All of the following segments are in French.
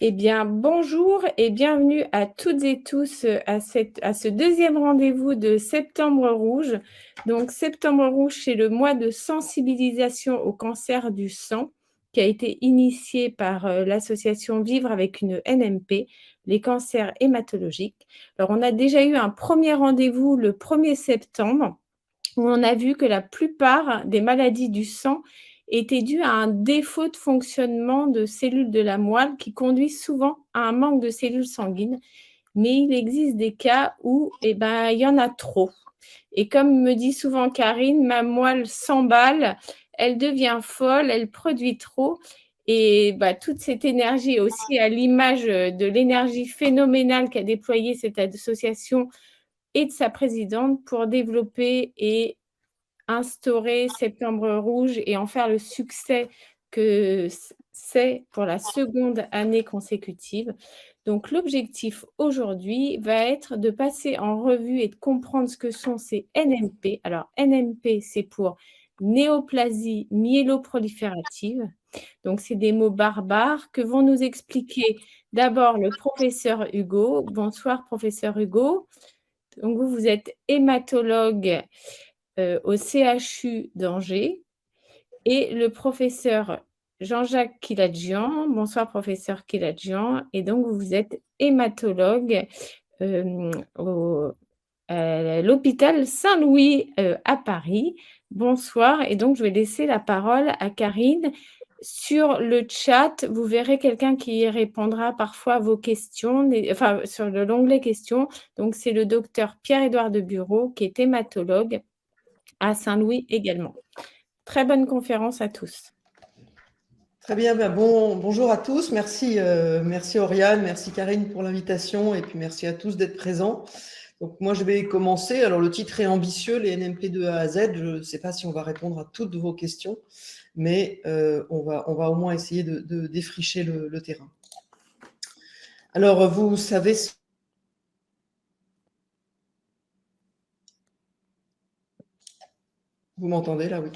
Eh bien, bonjour et bienvenue à toutes et tous à ce deuxième rendez-vous de Septembre Rouge. Donc, Septembre Rouge, c'est le mois de sensibilisation au cancer du sang qui a été initié par l'association Vivre avec une NMP, les cancers hématologiques. Alors, on a déjà eu un premier rendez-vous le 1er septembre où on a vu que la plupart des maladies du sang étaient dues à un défaut de fonctionnement de cellules de la moelle qui conduit souvent à un manque de cellules sanguines. Mais il existe des cas où il y en a trop. Et comme me dit souvent Karine, ma moelle s'emballe, elle devient folle, elle produit trop. Et toute cette énergie aussi à l'image de l'énergie phénoménale qu'a déployée cette association et de sa présidente pour développer et instaurer Septembre Rouge et en faire le succès que c'est pour la seconde année consécutive. Donc l'objectif aujourd'hui va être de passer en revue et de comprendre ce que sont ces NMP. Alors NMP, c'est pour néoplasie myéloproliférative. Donc c'est des mots barbares que vont nous expliquer d'abord le professeur Hugo. Bonsoir professeur Hugo. Donc vous êtes hématologue au CHU d'Angers et le professeur Jean-Jacques Kiladjian. Bonsoir professeur Kiladjian. Et donc vous êtes hématologue à l'hôpital Saint-Louis à Paris. Bonsoir. Et donc je vais laisser la parole à Karine. Sur le chat, vous verrez quelqu'un qui répondra parfois à vos questions, sur l'onglet questions. Donc, c'est le docteur Pierre-Édouard de Bureau, qui est hématologue à Saint-Louis également. Très bonne conférence à tous. Très bien, bonjour à tous. Merci Oriane, merci Karine pour l'invitation et puis merci à tous d'être présents. Donc moi je vais commencer. Alors le titre est ambitieux, les NMP de A à Z. Je ne sais pas si on va répondre à toutes vos questions, mais on va au moins essayer de défricher le terrain. Alors vous savez... Vous m'entendez là? Oui.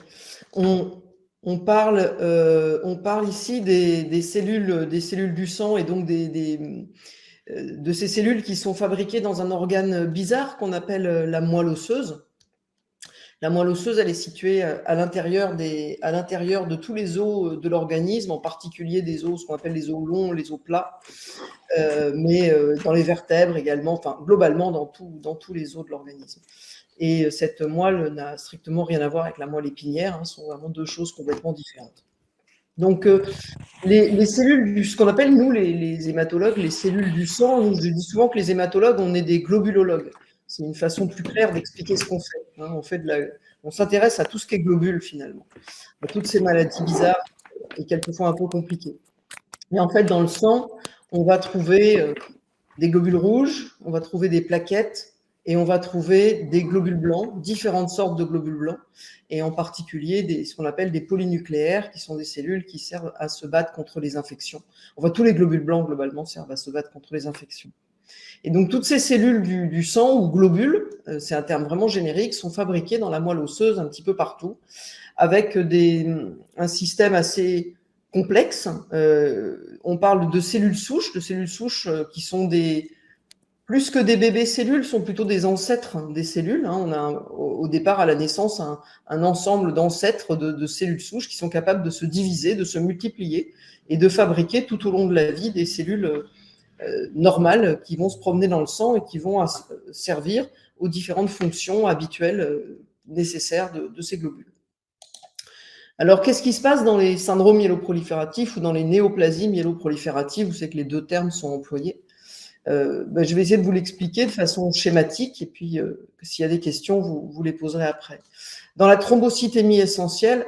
On parle ici des cellules du sang et donc de ces cellules qui sont fabriquées dans un organe bizarre qu'on appelle la moelle osseuse. La moelle osseuse, elle est située à l'intérieur de tous les os de l'organisme, en particulier des os, ce qu'on appelle les os longs, les os plats, mais dans les vertèbres également, enfin globalement dans tous les os de l'organisme. Et cette moelle n'a strictement rien à voir avec la moelle épinière, hein, ce sont vraiment deux choses complètement différentes. Donc, les cellules, ce qu'on appelle, nous, les hématologues, les cellules du sang, je dis souvent que les hématologues, on est des globulologues. C'est une façon plus claire d'expliquer ce qu'on fait. Hein. On s'intéresse à tout ce qui est globule, finalement, à toutes ces maladies bizarres et quelquefois un peu compliquées. Et en fait, dans le sang, on va trouver des globules rouges, on va trouver des plaquettes, et on va trouver des globules blancs, différentes sortes de globules blancs, et en particulier ce qu'on appelle des polynucléaires, qui sont des cellules qui servent à se battre contre les infections. Enfin, tous les globules blancs, globalement, servent à se battre contre les infections. Et donc, toutes ces cellules du sang, ou globules, c'est un terme vraiment générique, sont fabriquées dans la moelle osseuse un petit peu partout, avec un système assez complexe. On parle de cellules souches qui sont plus que des bébés cellules, sont plutôt des ancêtres des cellules. Hein. On a au départ, à la naissance, un ensemble d'ancêtres de cellules souches qui sont capables de se diviser, de se multiplier et de fabriquer tout au long de la vie des cellules normales qui vont se promener dans le sang et qui vont servir aux différentes fonctions habituelles nécessaires de ces globules. Alors, qu'est-ce qui se passe dans les syndromes myéloprolifératifs ou dans les néoplasies myéloprolifératives? Vous savez que les deux termes sont employés. Je vais essayer de vous l'expliquer de façon schématique et puis s'il y a des questions, vous les poserez après. Dans la thrombocytémie essentielle,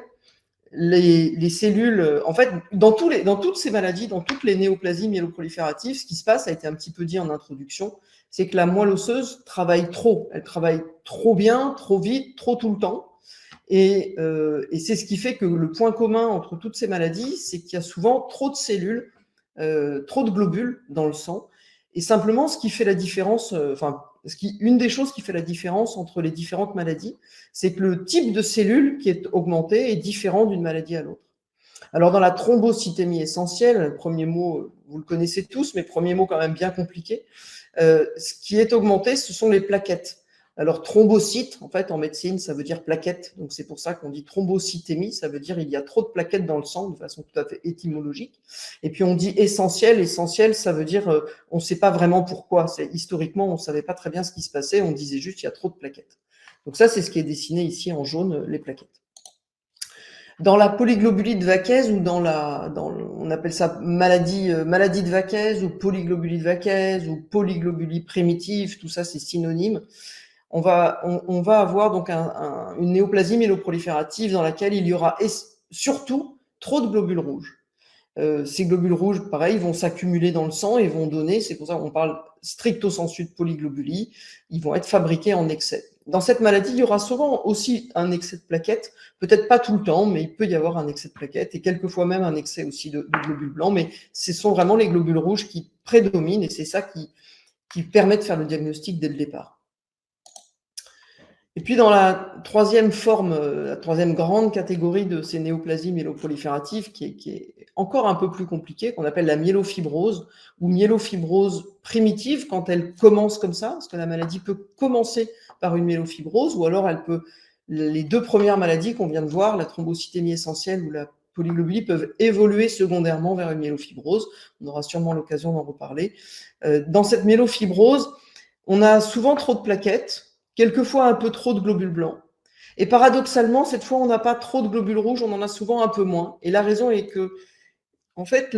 les cellules, en fait, dans toutes ces maladies, dans toutes les néoplasies myéloprolifératives, ce qui se passe, ça a été un petit peu dit en introduction, c'est que la moelle osseuse travaille trop. Elle travaille trop bien, trop vite, trop tout le temps. Et c'est ce qui fait que le point commun entre toutes ces maladies, c'est qu'il y a souvent trop de cellules, trop de globules dans le sang. Et simplement, ce qui fait la différence, une des choses qui fait la différence entre les différentes maladies, c'est que le type de cellule qui est augmenté est différent d'une maladie à l'autre. Alors, dans la thrombocytémie essentielle, le premier mot, vous le connaissez tous, mais premier mot quand même bien compliqué, ce qui est augmenté, ce sont les plaquettes. Alors, thrombocyte, en fait, en médecine, ça veut dire plaquette. Donc, c'est pour ça qu'on dit thrombocytémie. Ça veut dire il y a trop de plaquettes dans le sang, de façon tout à fait étymologique. Et puis, on dit essentiel. Essentiel, ça veut dire on ne sait pas vraiment pourquoi. Historiquement, on ne savait pas très bien ce qui se passait. On disait juste il y a trop de plaquettes. Donc, ça, c'est ce qui est dessiné ici en jaune, les plaquettes. Dans la polyglobulie de Vaquez, ou on appelle ça maladie de Vaquez, ou polyglobulie de Vaquez, ou polyglobulie primitive, tout ça c'est synonyme. On va avoir donc une néoplasie myéloproliférative dans laquelle il y aura surtout trop de globules rouges. Ces globules rouges, pareil, vont s'accumuler dans le sang et vont donner, c'est pour ça qu'on parle stricto sensu de polyglobulie, ils vont être fabriqués en excès. Dans cette maladie, il y aura souvent aussi un excès de plaquettes, peut-être pas tout le temps, mais il peut y avoir un excès de plaquettes et quelquefois même un excès aussi de globules blancs, mais ce sont vraiment les globules rouges qui prédominent et c'est ça qui permet de faire le diagnostic dès le départ. Et puis dans la troisième forme, la troisième grande catégorie de ces néoplasies myéloprolifératives, qui est encore un peu plus compliquée, qu'on appelle la myélofibrose, ou myélofibrose primitive, quand elle commence comme ça, parce que la maladie peut commencer par une myélofibrose, ou alors les deux premières maladies qu'on vient de voir, la thrombocytémie essentielle ou la polyglobulie, peuvent évoluer secondairement vers une myélofibrose. On aura sûrement l'occasion d'en reparler. Dans cette myélofibrose, on a souvent trop de plaquettes, quelquefois un peu trop de globules blancs. Et paradoxalement, cette fois, on n'a pas trop de globules rouges, on en a souvent un peu moins. Et la raison est que, en fait,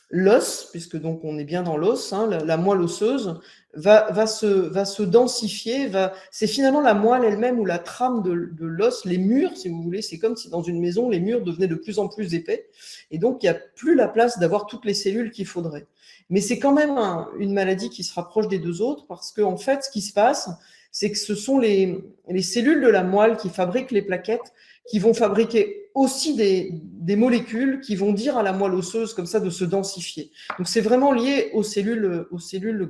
l'os, puisque donc on est bien dans l'os, hein, la moelle osseuse, va se densifier. C'est finalement la moelle elle-même ou la trame de l'os, les murs, si vous voulez. C'est comme si dans une maison, les murs devenaient de plus en plus épais. Et donc, il n'y a plus la place d'avoir toutes les cellules qu'il faudrait. Mais c'est quand même une maladie qui se rapproche des deux autres parce qu'en fait, ce qui se passe, c'est que ce sont les cellules de la moelle qui fabriquent les plaquettes, qui vont fabriquer aussi des molécules qui vont dire à la moelle osseuse comme ça de se densifier. Donc c'est vraiment lié aux cellules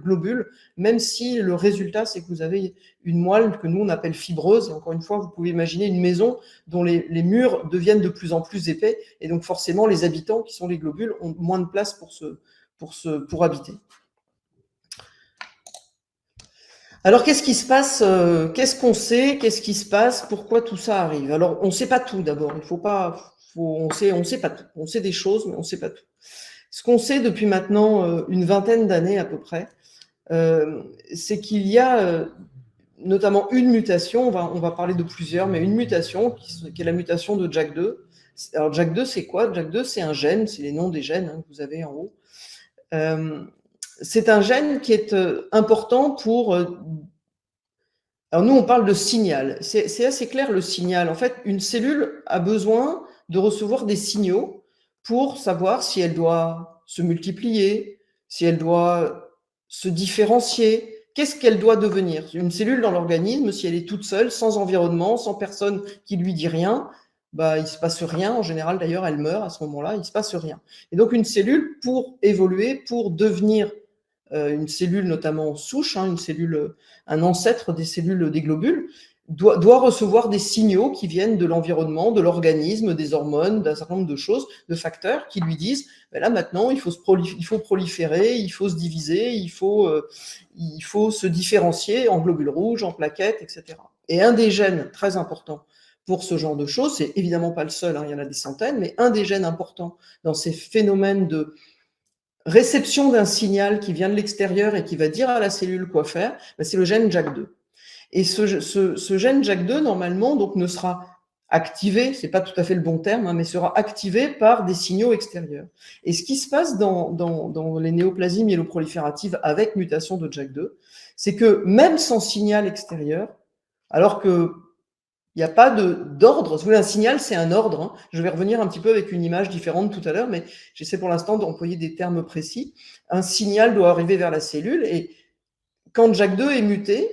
globules, même si le résultat c'est que vous avez une moelle que nous on appelle fibreuse. Et encore une fois, vous pouvez imaginer une maison dont les murs deviennent de plus en plus épais, et donc forcément les habitants qui sont les globules ont moins de place pour habiter. Alors, qu'est-ce qui se passe? Qu'est-ce qu'on sait? Qu'est-ce qui se passe? Pourquoi tout ça arrive? Alors, on ne sait pas tout d'abord. On sait pas tout. On sait des choses, mais on ne sait pas tout. Ce qu'on sait depuis maintenant une vingtaine d'années à peu près, c'est qu'il y a notamment une mutation. On va parler de plusieurs, mais une mutation qui est la mutation de JAK2. Alors, JAK2, c'est quoi? JAK2, c'est un gène. C'est les noms des gènes que vous avez en haut. C'est un gène qui est important pour... Alors nous, on parle de signal. C'est assez clair, le signal. En fait, une cellule a besoin de recevoir des signaux pour savoir si elle doit se multiplier, si elle doit se différencier. Qu'est-ce qu'elle doit devenir? Une cellule dans l'organisme, si elle est toute seule, sans environnement, sans personne qui lui dit rien, bah, il ne se passe rien. En général, d'ailleurs, elle meurt à ce moment-là, il ne se passe rien. Et donc, une cellule, pour évoluer, pour devenir une cellule notamment souche, hein, un ancêtre des cellules des globules, doit recevoir des signaux qui viennent de l'environnement, de l'organisme, des hormones, d'un certain nombre de choses, de facteurs qui lui disent ben là maintenant il faut proliférer, il faut se diviser, il faut se différencier en globules rouges, en plaquettes, etc. Et un des gènes très importants pour ce genre de choses, c'est évidemment pas le seul, hein, il y en a des centaines, mais un des gènes importants dans ces phénomènes de réception d'un signal qui vient de l'extérieur et qui va dire à la cellule quoi faire, ben c'est le gène JAK2. Et ce gène JAK2, normalement, donc, ne sera activé, c'est pas tout à fait le bon terme, hein, mais sera activé par des signaux extérieurs. Et ce qui se passe dans les néoplasies myéloprolifératives avec mutation de JAK2, c'est que même sans signal extérieur, alors que il n'y a pas d'ordre. Vous voulez, un signal, c'est un ordre. Hein. Je vais revenir un petit peu avec une image différente tout à l'heure, mais j'essaie pour l'instant d'employer des termes précis. Un signal doit arriver vers la cellule, et quand JAK2 est muté,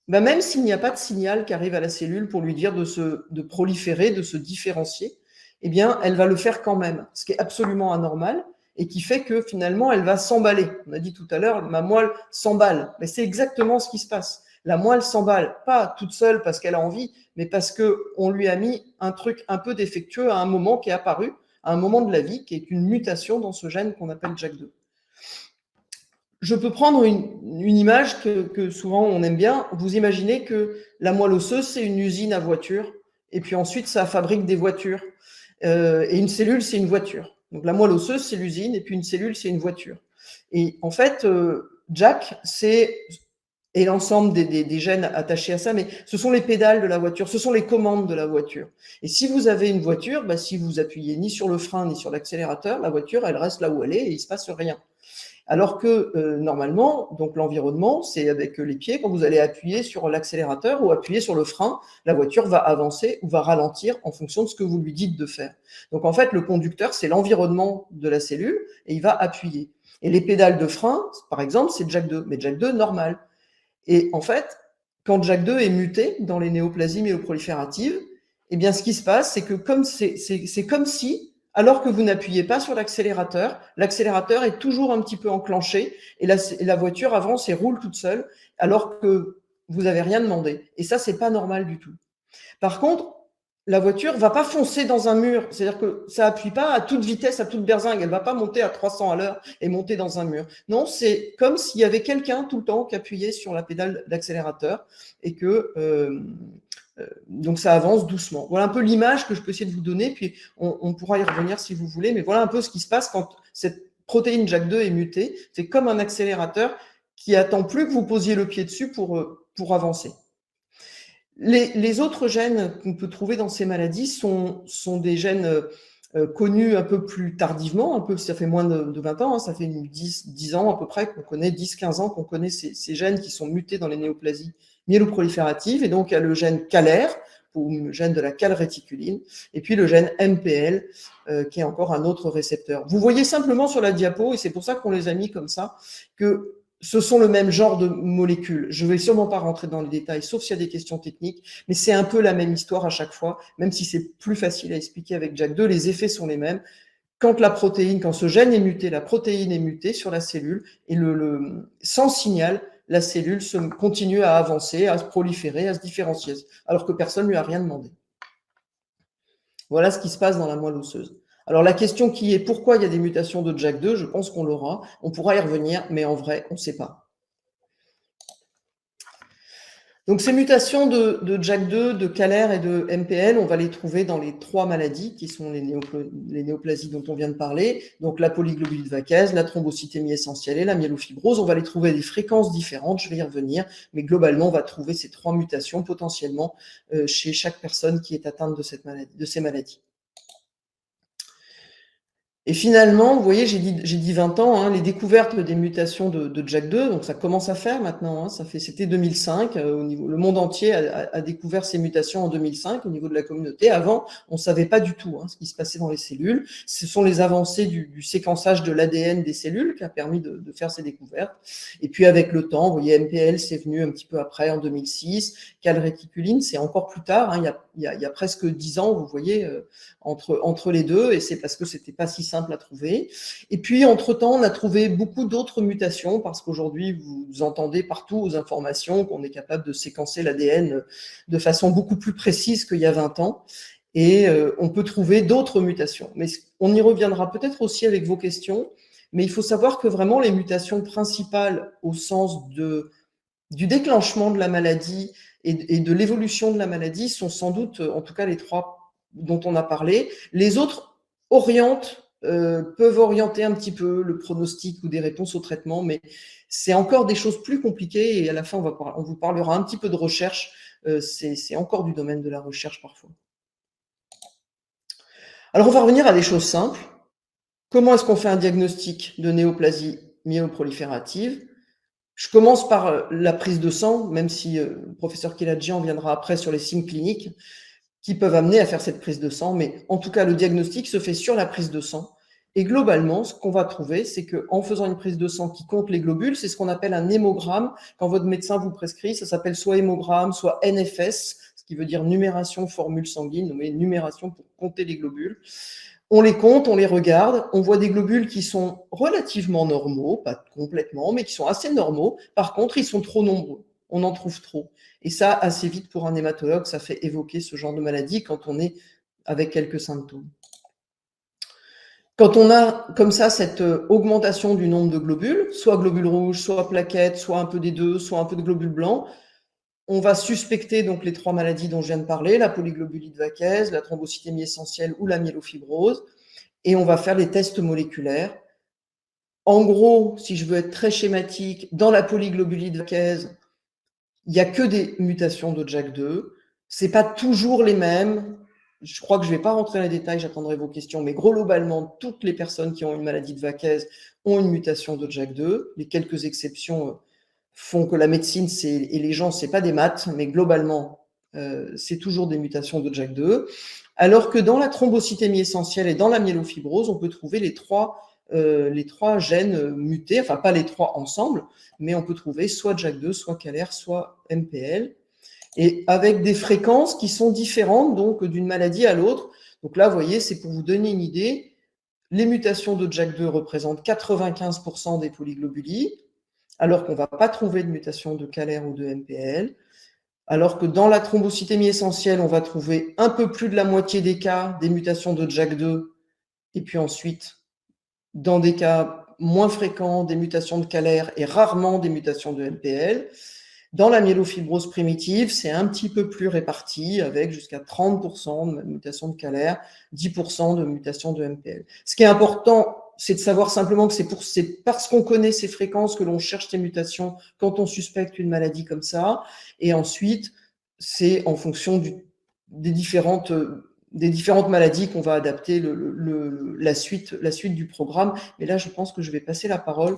ben même s'il n'y a pas de signal qui arrive à la cellule pour lui dire de proliférer, de se différencier, eh bien, elle va le faire quand même, ce qui est absolument anormal et qui fait que finalement, elle va s'emballer. On a dit tout à l'heure, ma moelle s'emballe. Mais c'est exactement ce qui se passe. La moelle s'emballe, pas toute seule parce qu'elle a envie, mais parce qu'on lui a mis un truc un peu défectueux à un moment qui est apparu, à un moment de la vie, qui est une mutation dans ce gène qu'on appelle JAK2. Je peux prendre une image que souvent on aime bien. Vous imaginez que la moelle osseuse, c'est une usine à voitures, et puis ensuite, ça fabrique des voitures. Et une cellule, c'est une voiture. Donc la moelle osseuse, c'est l'usine, et puis une cellule, c'est une voiture. Et en fait, JAK, et l'ensemble des gènes attachés à ça, mais ce sont les pédales de la voiture, ce sont les commandes de la voiture. Et si vous avez une voiture, bah, si vous appuyez ni sur le frein ni sur l'accélérateur, la voiture, elle reste là où elle est et il ne se passe rien. Alors que normalement, donc l'environnement, c'est avec les pieds, quand vous allez appuyer sur l'accélérateur ou appuyer sur le frein, la voiture va avancer ou va ralentir en fonction de ce que vous lui dites de faire. Donc en fait, le conducteur, c'est l'environnement de la cellule et il va appuyer. Et les pédales de frein, par exemple, c'est JAK2, mais JAK2 normal. Et en fait, quand JAK2 est muté dans les néoplasies myéloprolifératives, eh bien, ce qui se passe, c'est que c'est comme si, alors que vous n'appuyez pas sur l'accélérateur est toujours un petit peu enclenché et la voiture avance et roule toute seule, alors que vous n'avez rien demandé. Et ça, c'est pas normal du tout. Par contre, la voiture ne va pas foncer dans un mur. C'est-à-dire que ça appuie pas à toute vitesse, à toute berzingue. Elle ne va pas monter à 300 à l'heure et monter dans un mur. Non, c'est comme s'il y avait quelqu'un tout le temps qui appuyait sur la pédale d'accélérateur et que donc ça avance doucement. Voilà un peu l'image que je peux essayer de vous donner, puis on pourra y revenir si vous voulez, mais voilà un peu ce qui se passe quand cette protéine JAK2 est mutée. C'est comme un accélérateur qui attend plus que vous posiez le pied dessus pour avancer. Les autres gènes qu'on peut trouver dans ces maladies sont des gènes connus un peu plus tardivement, ça fait moins de 20 ans, hein, ça fait 10 ans à peu près qu'on connaît, 10-15 ans qu'on connaît ces gènes qui sont mutés dans les néoplasies myéloprolifératives. Et donc, il y a le gène CALR, ou le gène de la calréticuline, et puis le gène MPL, qui est encore un autre récepteur. Vous voyez simplement sur la diapo, et c'est pour ça qu'on les a mis comme ça, que ce sont le même genre de molécules. Je ne vais sûrement pas rentrer dans les détails, sauf s'il y a des questions techniques, mais c'est un peu la même histoire à chaque fois, même si c'est plus facile à expliquer avec JAK2, les effets sont les mêmes. Quand ce gène est muté, la protéine est mutée sur la cellule, et sans signal, la cellule continue à avancer, à se proliférer, à se différencier, alors que personne ne lui a rien demandé. Voilà ce qui se passe dans la moelle osseuse. Alors la question qui est pourquoi il y a des mutations de JAK2, je pense qu'on l'aura, on pourra y revenir, mais en vrai, on ne sait pas. Donc ces mutations de JAK2, de CALR et de MPL, on va les trouver dans les 3 maladies qui sont les néoplasies dont on vient de parler, donc la polyglobulite vaqueuse, la thrombocytémie essentielle et la myélofibrose. On va les trouver à des fréquences différentes, je vais y revenir, mais globalement, on va trouver ces 3 mutations potentiellement chez chaque personne qui est atteinte de ces maladies. Et finalement, vous voyez, j'ai dit 20 ans, hein, les découvertes des mutations de JAK2, donc ça commence à faire maintenant, hein, c'était 2005, le monde entier a découvert ces mutations en 2005 au niveau de la communauté. Avant, on ne savait pas du tout ce qui se passait dans les cellules. Ce sont les avancées du séquençage de l'ADN des cellules qui a permis de faire ces découvertes. Et puis avec le temps, vous voyez, MPL, c'est venu un petit peu après, en 2006. Calréticuline, c'est encore plus tard, hein, il y a presque 10 ans, vous voyez, entre les deux, et c'est parce que c'était pas si simple à trouver. Et puis, entre-temps, on a trouvé beaucoup d'autres mutations, parce qu'aujourd'hui, vous entendez partout aux informations qu'on est capable de séquencer l'ADN de façon beaucoup plus précise qu'il y a 20 ans, et on peut trouver d'autres mutations. Mais on y reviendra peut-être aussi avec vos questions, mais il faut savoir que vraiment, les mutations principales au sens du déclenchement de la maladie et de l'évolution de la maladie sont sans doute, en tout cas les 3 dont on a parlé. Les autres peuvent orienter un petit peu le pronostic ou des réponses au traitement, mais c'est encore des choses plus compliquées et à la fin, on vous parlera un petit peu de recherche. C'est encore du domaine de la recherche parfois. Alors, on va revenir à des choses simples. Comment est-ce qu'on fait un diagnostic de néoplasie myéloproliférative ? Je commence par la prise de sang, même si le professeur Keladjian viendra après sur les signes cliniques qui peuvent amener à faire cette prise de sang, mais en tout cas, le diagnostic se fait sur la prise de sang. Et globalement, ce qu'on va trouver, c'est qu'en faisant une prise de sang qui compte les globules, c'est ce qu'on appelle un hémogramme. Quand votre médecin vous prescrit, ça s'appelle soit hémogramme, soit NFS, ce qui veut dire numération formule sanguine, mais numération pour compter les globules. On les compte, on les regarde, on voit des globules qui sont relativement normaux, pas complètement, mais qui sont assez normaux. Par contre, ils sont trop nombreux. on en trouve trop. Et ça, assez vite, pour un hématologue, ça fait évoquer ce genre de maladie quand on est avec quelques symptômes. Quand on a comme ça cette augmentation du nombre de globules, soit globules rouges, soit plaquettes, soit un peu des deux, soit un peu de globules blancs, on va suspecter donc les 3 maladies dont je viens de parler, la polyglobulite vaqueuse, la thrombocytémie essentielle ou la myélofibrose, et on va faire les tests moléculaires. En gros, si je veux être très schématique, dans la polyglobulite vaqueuse, il n'y a que des mutations de JAK2. Ce n'est pas toujours les mêmes. Je crois que je ne vais pas rentrer dans les détails, j'attendrai vos questions, mais globalement, toutes les personnes qui ont une maladie de Vaquez ont une mutation de JAK2. Les quelques exceptions font que la médecine et les gens, ce n'est pas des maths, mais globalement, c'est toujours des mutations de JAK2. Alors que dans la thrombocytémie essentielle et dans la myélofibrose, on peut trouver les trois gènes mutés, enfin pas les trois ensemble, mais on peut trouver soit JAK2, soit CALR, soit MPL, et avec des fréquences qui sont différentes donc d'une maladie à l'autre. Donc là, vous voyez, c'est pour vous donner une idée, les mutations de JAK2 représentent 95% des polyglobulies, alors qu'on ne va pas trouver de mutation de CALR ou de MPL, alors que dans la thrombocytémie essentielle, on va trouver un peu plus de la moitié des cas des mutations de JAK2, et puis ensuite, dans des cas moins fréquents, des mutations de CALR et rarement des mutations de MPL. Dans la myélofibrose primitive, c'est un petit peu plus réparti, avec jusqu'à 30% de mutations de CALR, 10% de mutations de MPL. Ce qui est important, c'est de savoir simplement que c'est parce qu'on connaît ces fréquences que l'on cherche ces mutations quand on suspecte une maladie comme ça. Et ensuite, c'est en fonction des différentes maladies qu'on va adapter la suite du programme. Mais là, je pense que je vais passer la parole.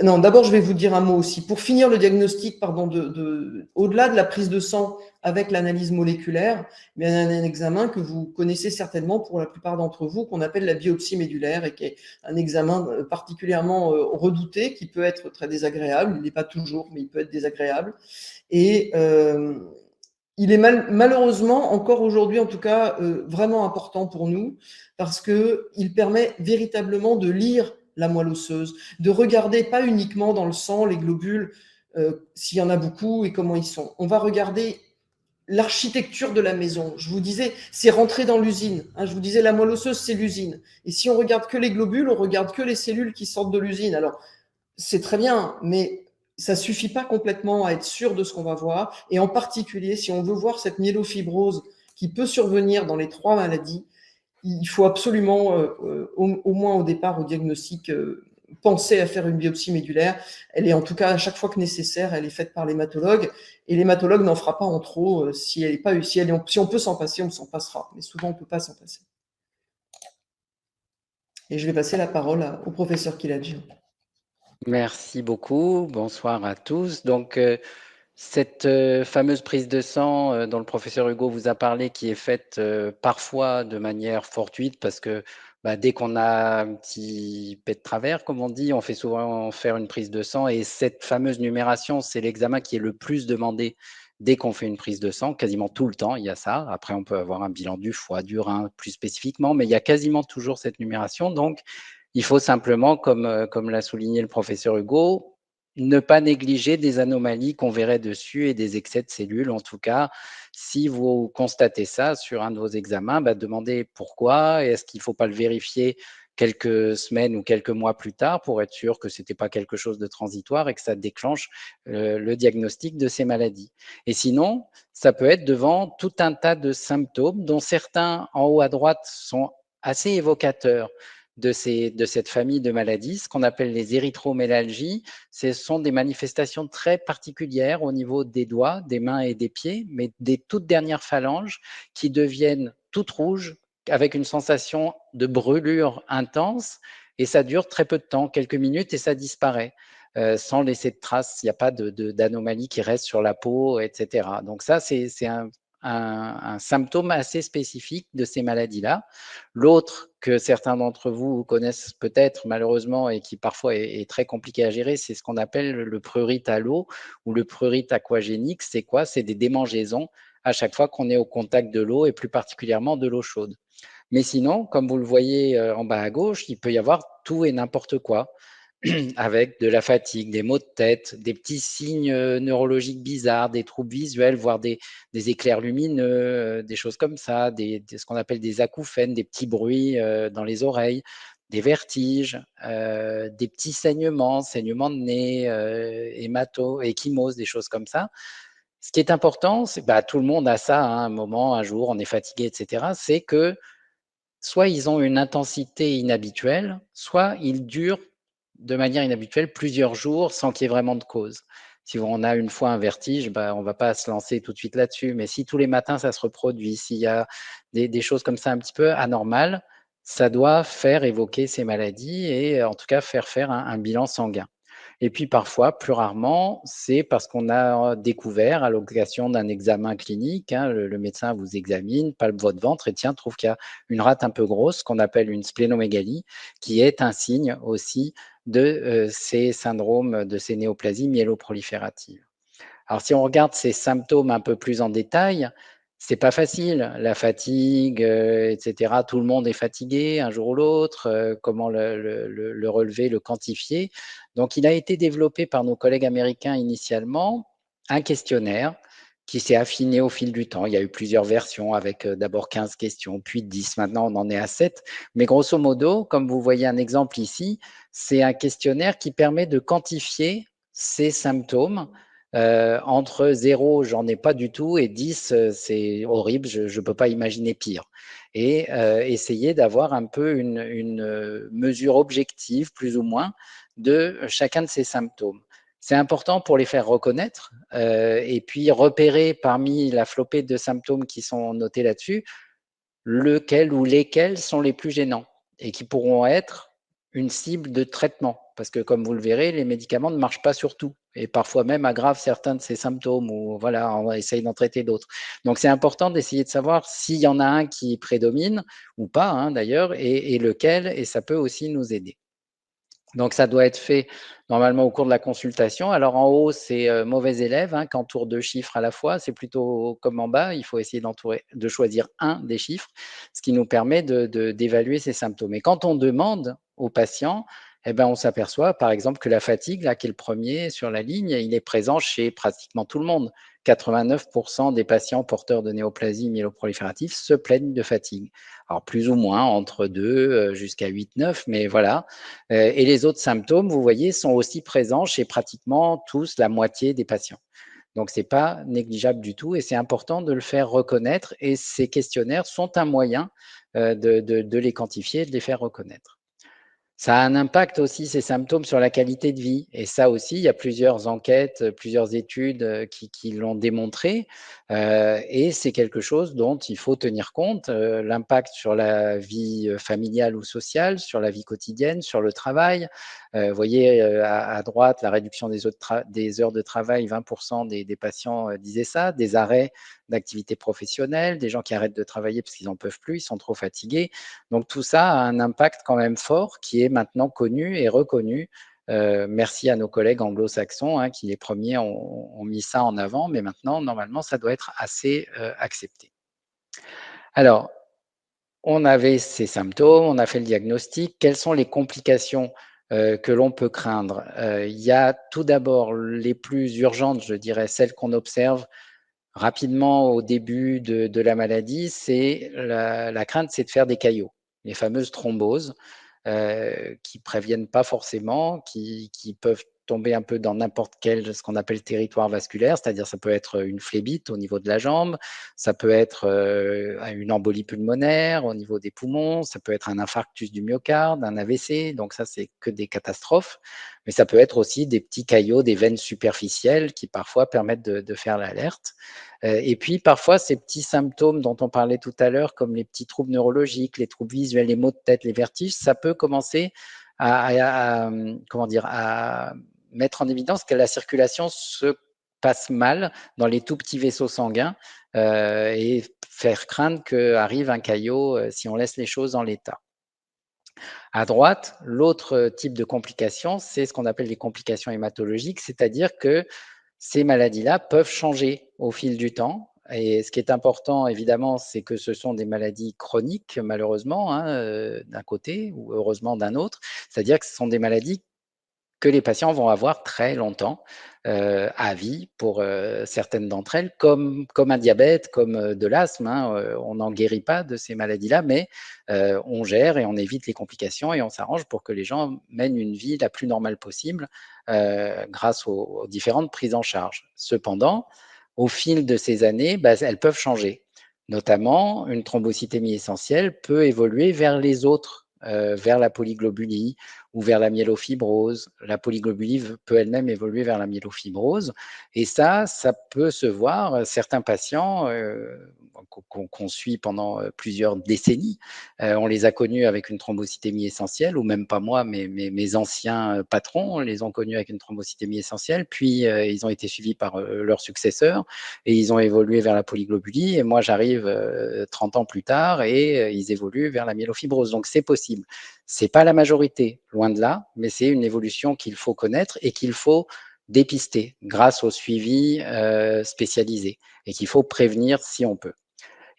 Non, d'abord, je vais vous dire un mot aussi. Pour finir le diagnostic, au-delà de la prise de sang avec l'analyse moléculaire, il y a un examen que vous connaissez certainement pour la plupart d'entre vous, qu'on appelle la biopsie médulaire, et qui est un examen particulièrement redouté, qui peut être très désagréable. Il n'est pas toujours, mais il peut être désagréable. Et il est malheureusement, encore aujourd'hui en tout cas, vraiment important pour nous, parce qu'il permet véritablement de lire la moelle osseuse, de regarder pas uniquement dans le sang les globules, s'il y en a beaucoup et comment ils sont. On va regarder l'architecture de la maison. Je vous disais, c'est rentrer dans l'usine. Hein, je vous disais, la moelle osseuse, c'est l'usine. Et si on regarde que les globules, on regarde que les cellules qui sortent de l'usine. Alors, c'est très bien, mais ça suffit pas complètement à être sûr de ce qu'on va voir. Et en particulier, si on veut voir cette myélofibrose qui peut survenir dans les 3 maladies, il faut absolument, au moins au départ, au diagnostic, penser à faire une biopsie médulaire. Elle est en tout cas, à chaque fois que nécessaire, elle est faite par l'hématologue. Et l'hématologue n'en fera pas en trop. Si on peut s'en passer, on s'en passera. Mais souvent, on ne peut pas s'en passer. Et je vais passer la parole au professeur Kiladji. Merci beaucoup. Bonsoir à tous. Donc, cette fameuse prise de sang dont le professeur Hugo vous a parlé, qui est faite parfois de manière fortuite, parce que dès qu'on a un petit pet de travers, comme on dit, on fait souvent faire une prise de sang. Et cette fameuse numération, c'est l'examen qui est le plus demandé dès qu'on fait une prise de sang. Quasiment tout le temps, il y a ça. Après, on peut avoir un bilan du foie, du rein, plus spécifiquement, mais il y a quasiment toujours cette numération. Donc, il faut simplement, comme l'a souligné le professeur Hugo, ne pas négliger des anomalies qu'on verrait dessus et des excès de cellules. En tout cas, si vous constatez ça sur un de vos examens, demandez pourquoi et est-ce qu'il ne faut pas le vérifier quelques semaines ou quelques mois plus tard pour être sûr que ce n'était pas quelque chose de transitoire et que ça déclenche le diagnostic de ces maladies. Et sinon, ça peut être devant tout un tas de symptômes dont certains en haut à droite sont assez évocateurs de cette famille de maladies, ce qu'on appelle les érythromélalgies. Ce sont des manifestations très particulières au niveau des doigts, des mains et des pieds, mais des toutes dernières phalanges qui deviennent toutes rouges avec une sensation de brûlure intense, et ça dure très peu de temps, quelques minutes, et ça disparaît. Sans laisser de traces, il n'y a pas d'anomalie qui reste sur la peau, etc. Donc ça, c'est un symptôme assez spécifique de ces maladies-là. L'autre que certains d'entre vous connaissent peut-être malheureusement et qui parfois est très compliqué à gérer, c'est ce qu'on appelle le prurite à l'eau ou le prurite aquagénique. C'est quoi? C'est des démangeaisons à chaque fois qu'on est au contact de l'eau et plus particulièrement de l'eau chaude. Mais sinon, comme vous le voyez en bas à gauche, il peut y avoir tout et n'importe quoi. avec de la fatigue, des maux de tête, des petits signes neurologiques bizarres, des troubles visuels, voire des éclairs lumineux, des choses comme ça, ce qu'on appelle des acouphènes, des petits bruits dans les oreilles, des vertiges, des petits saignements de nez, échymoses, des choses comme ça. Ce qui est important, c'est tout le monde a ça, hein, un moment, un jour, on est fatigué, etc. C'est que soit ils ont une intensité inhabituelle, soit ils durent de manière inhabituelle plusieurs jours sans qu'il y ait vraiment de cause. Si on a une fois un vertige, on ne va pas se lancer tout de suite là-dessus. Mais si tous les matins ça se reproduit, s'il y a des choses comme ça un petit peu anormales, ça doit faire évoquer ces maladies et en tout cas faire un bilan sanguin. Et puis parfois, plus rarement, c'est parce qu'on a découvert à l'occasion d'un examen clinique, hein, le médecin vous examine, palpe votre ventre et tiens, trouve qu'il y a une rate un peu grosse qu'on appelle une splénomégalie, qui est un signe aussi de ces syndromes, de ces néoplasies myéloprolifératives. Alors si on regarde ces symptômes un peu plus en détail, c'est pas facile, la fatigue, etc. Tout le monde est fatigué un jour ou l'autre. Comment le relever, le quantifier? Donc, il a été développé par nos collègues américains initialement un questionnaire qui s'est affiné au fil du temps. Il y a eu plusieurs versions avec d'abord 15 questions, puis 10. Maintenant, on en est à 7. Mais grosso modo, comme vous voyez un exemple ici, c'est un questionnaire qui permet de quantifier ces symptômes entre 0, j'en ai pas du tout, et 10, c'est horrible, je ne peux pas imaginer pire. Et essayer d'avoir un peu une mesure objective, plus ou moins, de chacun de ces symptômes. C'est important pour les faire reconnaître et puis repérer parmi la flopée de symptômes qui sont notés là-dessus, lequel ou lesquels sont les plus gênants et qui pourront être une cible de traitement. Parce que comme vous le verrez, les médicaments ne marchent pas sur tout et parfois même aggravent certains de ces symptômes ou voilà, on essaye d'en traiter d'autres. Donc c'est important d'essayer de savoir s'il y en a un qui prédomine ou pas hein, d'ailleurs et lequel et ça peut aussi nous aider. Donc ça doit être fait normalement au cours de la consultation. Alors en haut, c'est mauvais élève qui entoure 2 chiffres à la fois. C'est plutôt comme en bas, il faut essayer de choisir un des chiffres, ce qui nous permet d'évaluer ces symptômes. Et quand on demande au patient, on s'aperçoit par exemple que la fatigue, là, qui est le premier sur la ligne, il est présent chez pratiquement tout le monde. 89% des patients porteurs de néoplasie myéloproliférative se plaignent de fatigue. Alors plus ou moins, entre 2 jusqu'à 8-9, mais voilà. Et les autres symptômes, vous voyez, sont aussi présents chez pratiquement tous, la moitié des patients. Donc, ce n'est pas négligeable du tout et c'est important de le faire reconnaître. Et ces questionnaires sont un moyen de les quantifier et de les faire reconnaître. Ça a un impact aussi, ces symptômes, sur la qualité de vie. Et ça aussi, il y a plusieurs enquêtes, plusieurs études qui l'ont démontré. Et c'est quelque chose dont il faut tenir compte. L'impact sur la vie familiale ou sociale, sur la vie quotidienne, sur le travail. Vous voyez à droite, la réduction des heures de travail, 20% des patients disaient ça. Des arrêts d'activité professionnelle, des gens qui arrêtent de travailler parce qu'ils n'en peuvent plus, ils sont trop fatigués. Donc tout ça a un impact quand même fort qui est maintenant connu et reconnu. Merci à nos collègues anglo-saxons qui les premiers ont mis ça en avant, mais maintenant, normalement, ça doit être assez accepté. Alors, on avait ces symptômes, on a fait le diagnostic. Quelles sont les complications que l'on peut craindre? Il y a tout d'abord les plus urgentes, je dirais, celles qu'on observe rapidement au début de la maladie, c'est la crainte, c'est de faire des caillots, les fameuses thromboses qui préviennent pas forcément, qui peuvent tomber un peu dans n'importe quel, ce qu'on appelle territoire vasculaire, c'est-à-dire ça peut être une phlébite au niveau de la jambe, ça peut être une embolie pulmonaire au niveau des poumons, ça peut être un infarctus du myocarde, un AVC, donc ça c'est que des catastrophes, mais ça peut être aussi des petits caillots des veines superficielles qui parfois permettent de faire l'alerte. Et puis parfois ces petits symptômes dont on parlait tout à l'heure, comme les petits troubles neurologiques, les troubles visuels, les maux de tête, les vertiges, ça peut commencer comment dire, à mettre en évidence que la circulation se passe mal dans les tout petits vaisseaux sanguins et faire craindre qu'arrive un caillot si on laisse les choses en l'état. À droite, l'autre type de complication, c'est ce qu'on appelle les complications hématologiques, c'est-à-dire que ces maladies-là peuvent changer au fil du temps. Et ce qui est important, évidemment, c'est que ce sont des maladies chroniques, malheureusement, d'un côté, ou heureusement d'un autre. C'est-à-dire que ce sont des maladies que les patients vont avoir très longtemps à vie pour certaines d'entre elles, comme un diabète, comme de l'asthme. Hein, on n'en guérit pas de ces maladies-là, mais on gère et on évite les complications et on s'arrange pour que les gens mènent une vie la plus normale possible grâce aux différentes prises en charge. Cependant, au fil de ces années, bah, elles peuvent changer. Notamment, une thrombocytémie essentielle peut évoluer vers les autres, vers la polyglobulie ou vers la myélofibrose. La polyglobulie peut elle-même évoluer vers la myélofibrose. Et ça peut se voir. Certains patients qu'on suit pendant plusieurs décennies, on les a connus avec une thrombocytémie essentielle, ou même pas moi, mais mes anciens patrons les ont connus avec une thrombocytémie essentielle, puis ils ont été suivis par leurs successeurs et ils ont évolué vers la polyglobulie. Et moi, j'arrive 30 ans plus tard et ils évoluent vers la myélofibrose. Donc, c'est possible. C'est pas la majorité, loin de là, mais c'est une évolution qu'il faut connaître et qu'il faut dépister grâce au suivi spécialisé et qu'il faut prévenir si on peut.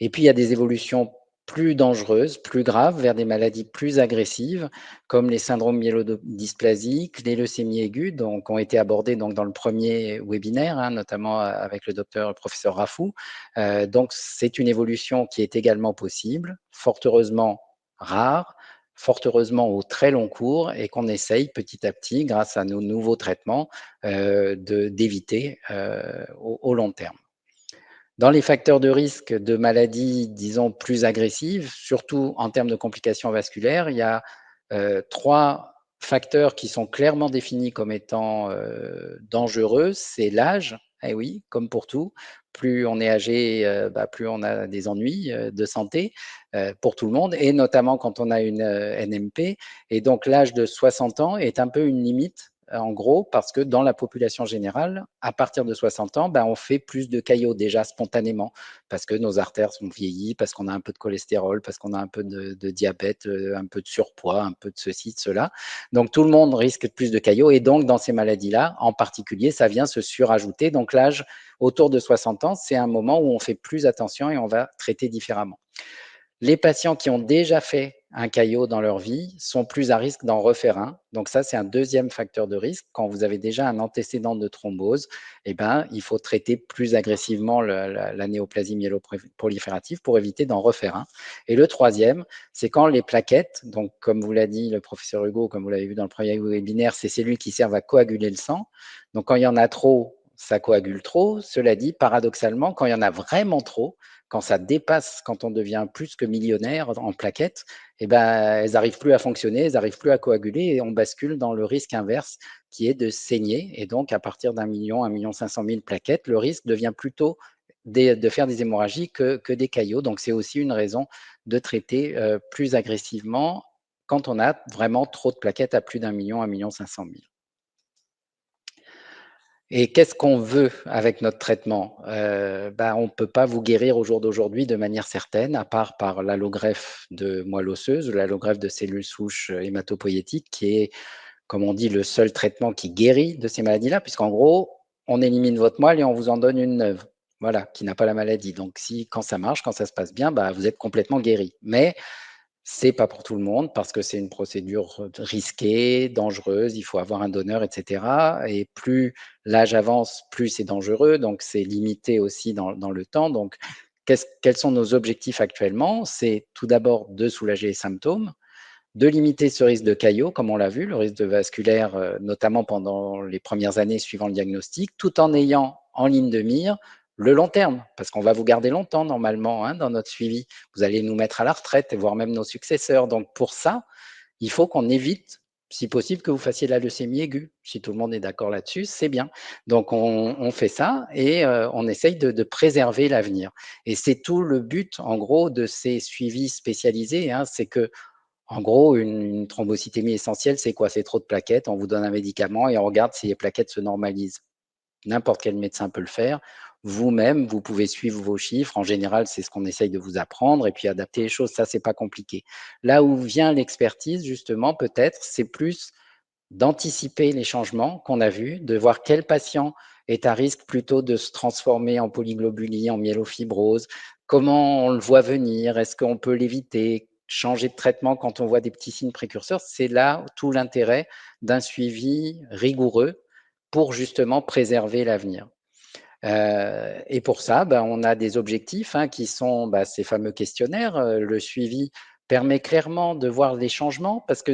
Et puis, il y a des évolutions plus dangereuses, plus graves, vers des maladies plus agressives, comme les syndromes myélodysplasiques, les leucémies aiguës, donc, qui ont été abordés donc, dans le premier webinaire, hein, notamment avec le professeur Rafou. Donc, c'est une évolution qui est également possible, fort heureusement rare, fort heureusement au très long cours, et qu'on essaye petit à petit, grâce à nos nouveaux traitements, d'éviter au long terme. Dans les facteurs de risque de maladies, disons, plus agressives, surtout en termes de complications vasculaires, il y a 3 facteurs qui sont clairement définis comme étant dangereux. C'est l'âge, eh oui, comme pour tout. Plus on est âgé, plus on a des ennuis de santé pour tout le monde, et notamment quand on a une NMP. Et donc l'âge de 60 ans est un peu une limite, en gros, parce que dans la population générale, à partir de 60 ans, on fait plus de caillots déjà spontanément, parce que nos artères sont vieillies, parce qu'on a un peu de cholestérol, parce qu'on a un peu de diabète, un peu de surpoids, un peu de ceci, de cela. Donc tout le monde risque plus de caillots, et donc dans ces maladies-là, en particulier, ça vient se surajouter. Donc l'âge autour de 60 ans, c'est un moment où on fait plus attention et on va traiter différemment. Les patients qui ont déjà fait un caillot dans leur vie sont plus à risque d'en refaire un. Donc ça, c'est un deuxième facteur de risque. Quand vous avez déjà un antécédent de thrombose, il faut traiter plus agressivement la néoplasie myéloproliférative pour éviter d'en refaire un. Et le troisième, c'est quand les plaquettes, donc comme vous l'a dit le professeur Hugo, comme vous l'avez vu dans le premier webinaire, c'est cellules qui servent à coaguler le sang. Donc quand il y en a trop, ça coagule trop. Cela dit, paradoxalement, quand il y en a vraiment trop, quand ça dépasse, quand on devient plus que millionnaire en plaquettes, elles n'arrivent plus à fonctionner, elles n'arrivent plus à coaguler, et on bascule dans le risque inverse qui est de saigner. Et donc, à partir d'1 million, 1,5 million plaquettes, le risque devient plutôt de faire des hémorragies que des caillots. Donc, c'est aussi une raison de traiter plus agressivement quand on a vraiment trop de plaquettes à plus d'1 million, 1,5 million. Et qu'est-ce qu'on veut avec notre traitement? On ne peut pas vous guérir au jour d'aujourd'hui de manière certaine, à part par l'allogreffe de moelle osseuse, l'allogreffe de cellules souches hématopoïétiques, qui est, comme on dit, le seul traitement qui guérit de ces maladies-là, puisqu'en gros, on élimine votre moelle et on vous en donne une neuve, voilà, qui n'a pas la maladie. Donc, quand ça marche, quand ça se passe bien, vous êtes complètement guéri. Mais c'est pas pour tout le monde, parce que c'est une procédure risquée, dangereuse, il faut avoir un donneur, etc. Et plus l'âge avance, plus c'est dangereux, donc c'est limité aussi dans le temps. Donc, quels sont nos objectifs actuellement? C'est tout d'abord de soulager les symptômes, de limiter ce risque de caillot, comme on l'a vu, le risque de vasculaire, notamment pendant les premières années suivant le diagnostic, tout en ayant en ligne de mire le long terme, parce qu'on va vous garder longtemps normalement dans notre suivi. Vous allez nous mettre à la retraite, et voire même nos successeurs. Donc pour ça, il faut qu'on évite, si possible, que vous fassiez de la leucémie aiguë. Si tout le monde est d'accord là-dessus, c'est bien. Donc on fait ça et on essaye de préserver l'avenir. Et c'est tout le but, en gros, de ces suivis spécialisés, c'est que, en gros, une thrombocytémie essentielle, c'est quoi? C'est trop de plaquettes, on vous donne un médicament et on regarde si les plaquettes se normalisent. N'importe quel médecin peut le faire. Vous-même, vous pouvez suivre vos chiffres. En général, c'est ce qu'on essaye de vous apprendre, et puis adapter les choses. Ça, c'est pas compliqué. Là où vient l'expertise, justement, peut-être, c'est plus d'anticiper les changements qu'on a vus, de voir quel patient est à risque plutôt de se transformer en polyglobulie, en myélofibrose, comment on le voit venir, est-ce qu'on peut l'éviter, changer de traitement quand on voit des petits signes précurseurs, c'est là tout l'intérêt d'un suivi rigoureux pour justement préserver l'avenir. Et pour ça, on a des objectifs qui sont ces fameux questionnaires. Le suivi permet clairement de voir les changements parce que,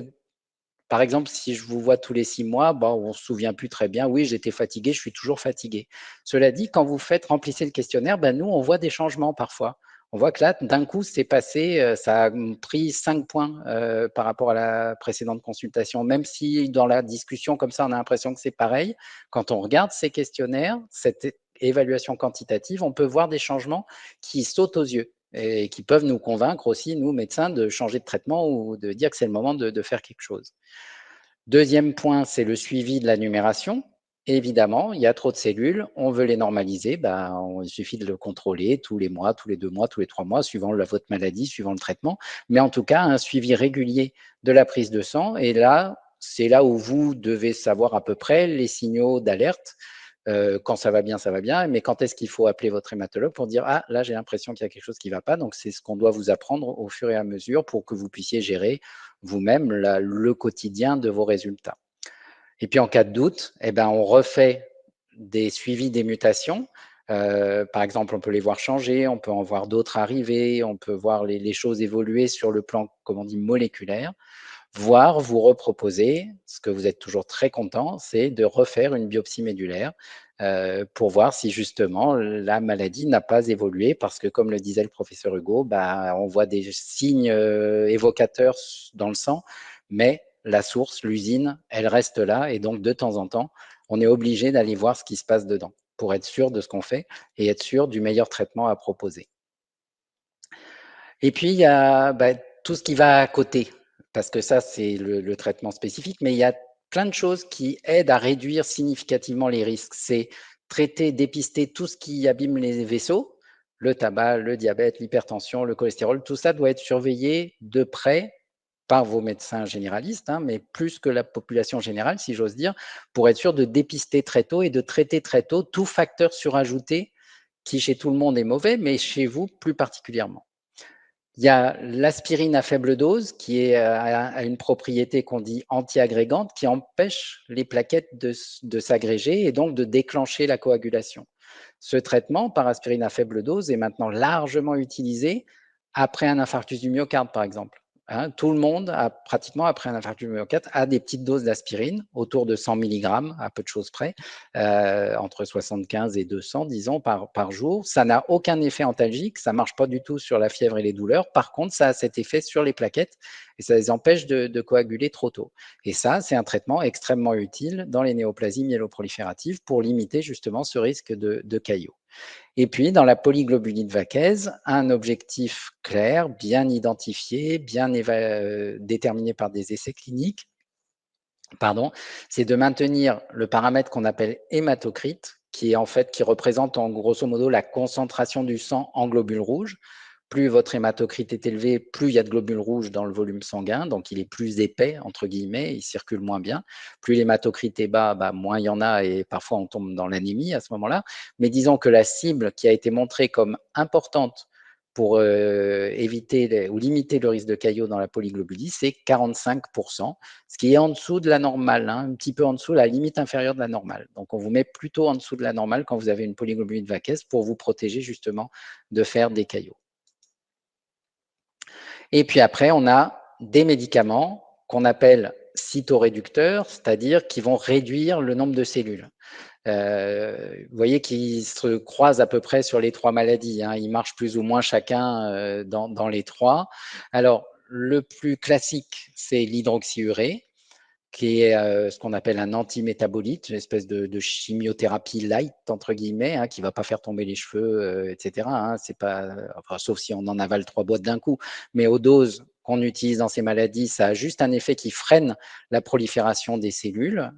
par exemple, si je vous vois tous les 6 mois, on ne se souvient plus très bien. Oui, j'étais fatigué, je suis toujours fatigué. Cela dit, quand vous remplissez le questionnaire, nous, on voit des changements parfois. On voit que là, d'un coup, c'est passé, ça a pris 5 points par rapport à la précédente consultation. Même si dans la discussion comme ça, on a l'impression que c'est pareil, quand on regarde ces questionnaires, cette évaluation quantitative, on peut voir des changements qui sautent aux yeux et qui peuvent nous convaincre aussi, nous, médecins, de changer de traitement ou de dire que c'est le moment de faire quelque chose. Deuxième point, c'est le suivi de la numération. Évidemment, il y a trop de cellules, on veut les normaliser, il suffit de le contrôler tous les mois, tous les 2 mois, tous les 3 mois, suivant votre maladie, suivant le traitement. Mais en tout cas, un suivi régulier de la prise de sang. Et là, c'est là où vous devez savoir à peu près les signaux d'alerte. Quand ça va bien, mais quand est-ce qu'il faut appeler votre hématologue pour dire « Ah, là, j'ai l'impression qu'il y a quelque chose qui ne va pas ». Donc, c'est ce qu'on doit vous apprendre au fur et à mesure pour que vous puissiez gérer vous-même le quotidien de vos résultats. Et puis, en cas de doute, on refait des suivis des mutations. Par exemple, on peut les voir changer, on peut en voir d'autres arriver, on peut voir les choses évoluer sur le plan, comme on dit, moléculaire, voire vous reproposer, ce que vous êtes toujours très content, c'est de refaire une biopsie médulaire pour voir si justement la maladie n'a pas évolué, parce que comme le disait le professeur Hugo, on voit des signes évocateurs dans le sang, mais la source, l'usine, elle reste là, et donc de temps en temps, on est obligé d'aller voir ce qui se passe dedans pour être sûr de ce qu'on fait et être sûr du meilleur traitement à proposer. Et puis, il y a tout ce qui va à côté, parce que ça, c'est le traitement spécifique, mais il y a plein de choses qui aident à réduire significativement les risques. C'est traiter, dépister tout ce qui abîme les vaisseaux, le tabac, le diabète, l'hypertension, le cholestérol, tout ça doit être surveillé de près par vos médecins généralistes, mais plus que la population générale, si j'ose dire, pour être sûr de dépister très tôt et de traiter très tôt tout facteur surajouté qui, chez tout le monde, est mauvais, mais chez vous, plus particulièrement. Il y a l'aspirine à faible dose qui a une propriété qu'on dit anti-agrégante qui empêche les plaquettes de s'agréger et donc de déclencher la coagulation. Ce traitement par aspirine à faible dose est maintenant largement utilisé après un infarctus du myocarde, par exemple. Tout le monde, pratiquement après un infarctus du myocarde, a des petites doses d'aspirine, autour de 100 mg, à peu de choses près, entre 75 et 200, disons, par jour. Ça n'a aucun effet antalgique, ça ne marche pas du tout sur la fièvre et les douleurs. Par contre, ça a cet effet sur les plaquettes et ça les empêche de coaguler trop tôt. Et ça, c'est un traitement extrêmement utile dans les néoplasies myéloprolifératives pour limiter justement ce risque de caillots. Et puis, dans la polyglobuline vaquaise, un objectif clair, bien identifié, bien déterminé par des essais cliniques, c'est de maintenir le paramètre qu'on appelle hématocrite, qui représente en grosso modo la concentration du sang en globules rouges. Plus votre hématocrite est élevé, plus il y a de globules rouges dans le volume sanguin, donc il est plus épais, entre guillemets, il circule moins bien. Plus l'hématocrite est bas, moins il y en a et parfois on tombe dans l'anémie à ce moment-là. Mais disons que la cible qui a été montrée comme importante pour éviter ou limiter le risque de caillots dans la polyglobulie, c'est 45%, ce qui est en dessous de la normale, un petit peu en dessous, la limite inférieure de la normale. Donc on vous met plutôt en dessous de la normale quand vous avez une polyglobuline vaquaise pour vous protéger justement de faire des caillots. Et puis après, on a des médicaments qu'on appelle cytoréducteurs, c'est-à-dire qui vont réduire le nombre de cellules. Vous voyez qu'ils se croisent à peu près sur les 3 maladies. Ils marchent plus ou moins chacun dans les 3. Alors, le plus classique, c'est l'hydroxyurée, qui est ce qu'on appelle un antimétabolite, une espèce de chimiothérapie light, entre guillemets, qui ne va pas faire tomber les cheveux, etc. C'est pas, sauf si on en avale 3 boîtes d'un coup. Mais aux doses qu'on utilise dans ces maladies, ça a juste un effet qui freine la prolifération des cellules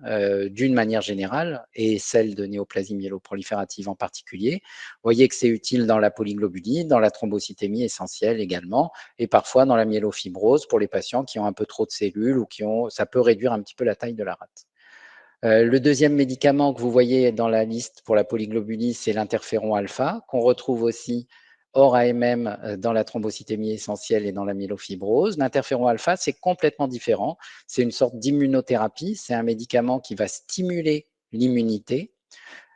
d'une manière générale, et celle de néoplasie myéloproliférative en particulier. Vous voyez que c'est utile dans la polyglobulie, dans la thrombocytémie essentielle également, et parfois dans la myélofibrose pour les patients qui ont un peu trop de cellules ou ça peut réduire un petit peu la taille de la rate. Le deuxième médicament que vous voyez dans la liste pour la polyglobulie, c'est l'interféron alpha, qu'on retrouve aussi hors AMM dans la thrombocytémie essentielle et dans la myélofibrose. L'interféron alpha, c'est complètement différent. C'est une sorte d'immunothérapie. C'est un médicament qui va stimuler l'immunité,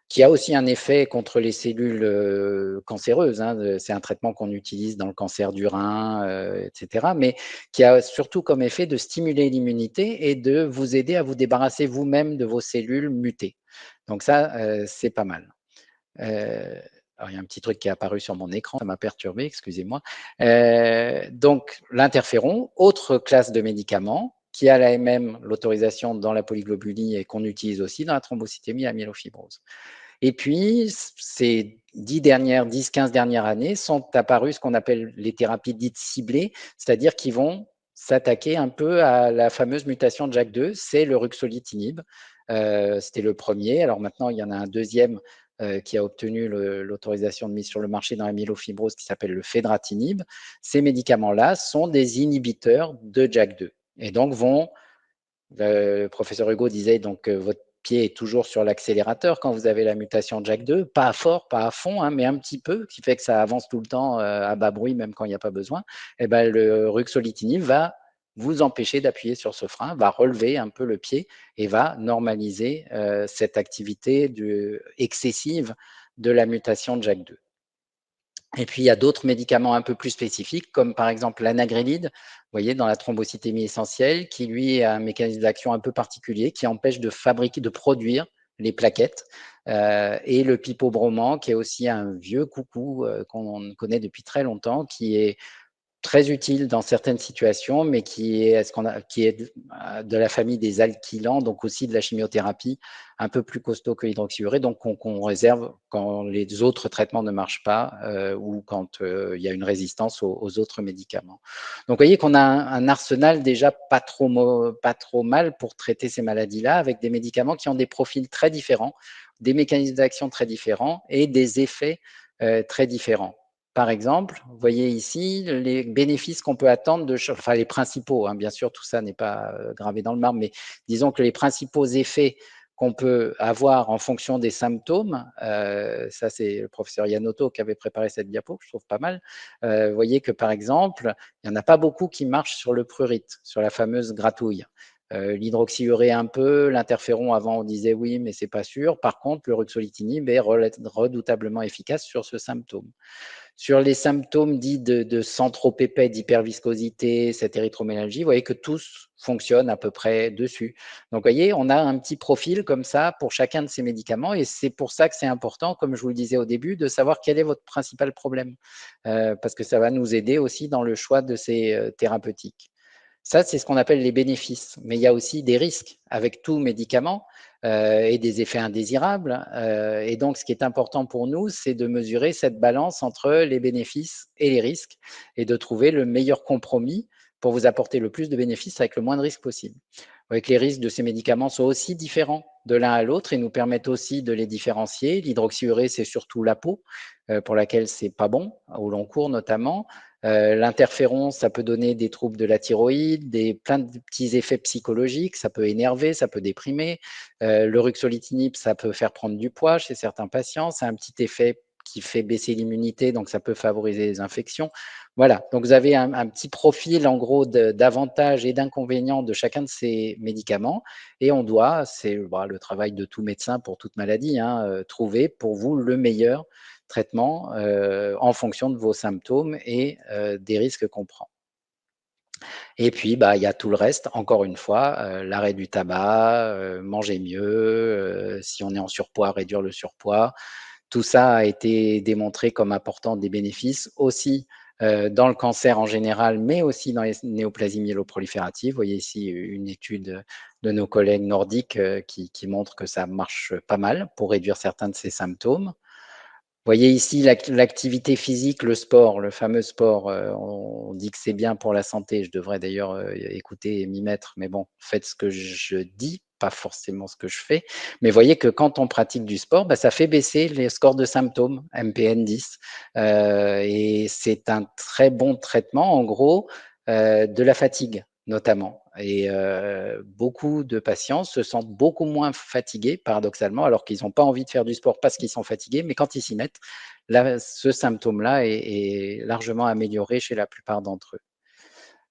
qui a aussi un effet contre les cellules cancéreuses. C'est un traitement qu'on utilise dans le cancer du rein, etc., mais qui a surtout comme effet de stimuler l'immunité et de vous aider à vous débarrasser vous-même de vos cellules mutées. Donc ça, c'est pas mal. Alors, il y a un petit truc qui est apparu sur mon écran, ça m'a perturbé, excusez-moi. Donc, l'interféron, autre classe de médicaments, qui a la MM, l'autorisation dans la polyglobulie et qu'on utilise aussi dans la thrombocytémie et la myélofibrose. Et puis, ces 10-15 dernières années sont apparues ce qu'on appelle les thérapies dites ciblées, c'est-à-dire qui vont s'attaquer un peu à la fameuse mutation de JAK2, c'est le ruxolitinib. C'était le premier. Alors maintenant, il y en a un deuxième qui a obtenu l'autorisation de mise sur le marché dans la myélofibrose qui s'appelle le fedratinib. Ces médicaments-là sont des inhibiteurs de JAK2 et donc le professeur Hugo disait donc votre pied est toujours sur l'accélérateur quand vous avez la mutation de JAK2, pas fort, pas à fond, mais un petit peu, qui fait que ça avance tout le temps à bas bruit, même quand il n'y a pas besoin. Et ben, le ruxolitinib va vous empêcher d'appuyer sur ce frein, va relever un peu le pied et va normaliser cette activité excessive de la mutation de JAK2. Et puis, il y a d'autres médicaments un peu plus spécifiques, comme par exemple l'anagrelide, vous voyez, dans la thrombocytémie essentielle, qui lui a un mécanisme d'action un peu particulier, qui empêche de fabriquer, de produire les plaquettes. Et le pipobroman, qui est aussi un vieux coucou qu'on connaît depuis très longtemps, qui est très utile dans certaines situations, mais qui est de la famille des alkylants, donc aussi de la chimiothérapie, un peu plus costaud que l'hydroxyurée, donc qu'on réserve quand les autres traitements ne marchent pas ou quand il y a une résistance aux autres médicaments. Donc, vous voyez qu'on a un arsenal déjà pas trop mal pour traiter ces maladies-là, avec des médicaments qui ont des profils très différents, des mécanismes d'action très différents et des effets très différents. Par exemple, vous voyez ici les bénéfices qu'on peut attendre enfin les principaux, bien sûr, tout ça n'est pas gravé dans le marbre, mais disons que les principaux effets qu'on peut avoir en fonction des symptômes, ça c'est le professeur Yanoto qui avait préparé cette diapo, que je trouve pas mal. Vous voyez que par exemple, il n'y en a pas beaucoup qui marchent sur le prurite, sur la fameuse gratouille. L'hydroxyurée un peu, l'interféron avant on disait oui, mais c'est pas sûr. Par contre, le ruxolitinib est redoutablement efficace sur ce symptôme. Sur les symptômes dits de centropépète, d'hyperviscosité, cette érythromélalgie, vous voyez que tous fonctionnent à peu près dessus. Donc, vous voyez, on a un petit profil comme ça pour chacun de ces médicaments et c'est pour ça que c'est important, comme je vous le disais au début, de savoir quel est votre principal problème parce que ça va nous aider aussi dans le choix de ces thérapeutiques. Ça, c'est ce qu'on appelle les bénéfices. Mais il y a aussi des risques avec tout médicament et des effets indésirables. Et donc, ce qui est important pour nous, c'est de mesurer cette balance entre les bénéfices et les risques et de trouver le meilleur compromis pour vous apporter le plus de bénéfices avec le moins de risques possible. Avec les risques de ces médicaments sont aussi différents de l'un à l'autre et nous permettent aussi de les différencier. L'hydroxyurée, c'est surtout la peau, pour laquelle c'est pas bon, au long cours notamment. L'interféron, ça peut donner des troubles de la thyroïde, plein de petits effets psychologiques, ça peut énerver, ça peut déprimer. Le ruxolitinib, ça peut faire prendre du poids chez certains patients, c'est un petit effet qui fait baisser l'immunité, donc ça peut favoriser les infections. Voilà, donc vous avez un petit profil en gros d'avantages et d'inconvénients de chacun de ces médicaments et on doit, c'est le travail de tout médecin pour toute maladie, trouver pour vous le meilleur traitement en fonction de vos symptômes et des risques qu'on prend. Et puis, il y a tout le reste, encore une fois, l'arrêt du tabac, manger mieux, si on est en surpoids, réduire le surpoids. Tout ça a été démontré comme apportant des bénéfices aussi dans le cancer en général, mais aussi dans les néoplasies myéloprolifératives. Vous voyez ici une étude de nos collègues nordiques qui montre que ça marche pas mal pour réduire certains de ces symptômes. Vous voyez ici l'activité physique, le sport, le fameux sport. On dit que c'est bien pour la santé. Je devrais d'ailleurs écouter et m'y mettre. Mais bon, faites ce que je dis, pas forcément ce que je fais. Mais voyez que quand on pratique du sport, ça fait baisser les scores de symptômes, MPN 10. Et c'est un très bon traitement, en gros, de la fatigue. notamment. Et beaucoup de patients se sentent beaucoup moins fatigués, paradoxalement, alors qu'ils n'ont pas envie de faire du sport parce qu'ils sont fatigués, mais quand ils s'y mettent, là, ce symptôme-là est largement amélioré chez la plupart d'entre eux.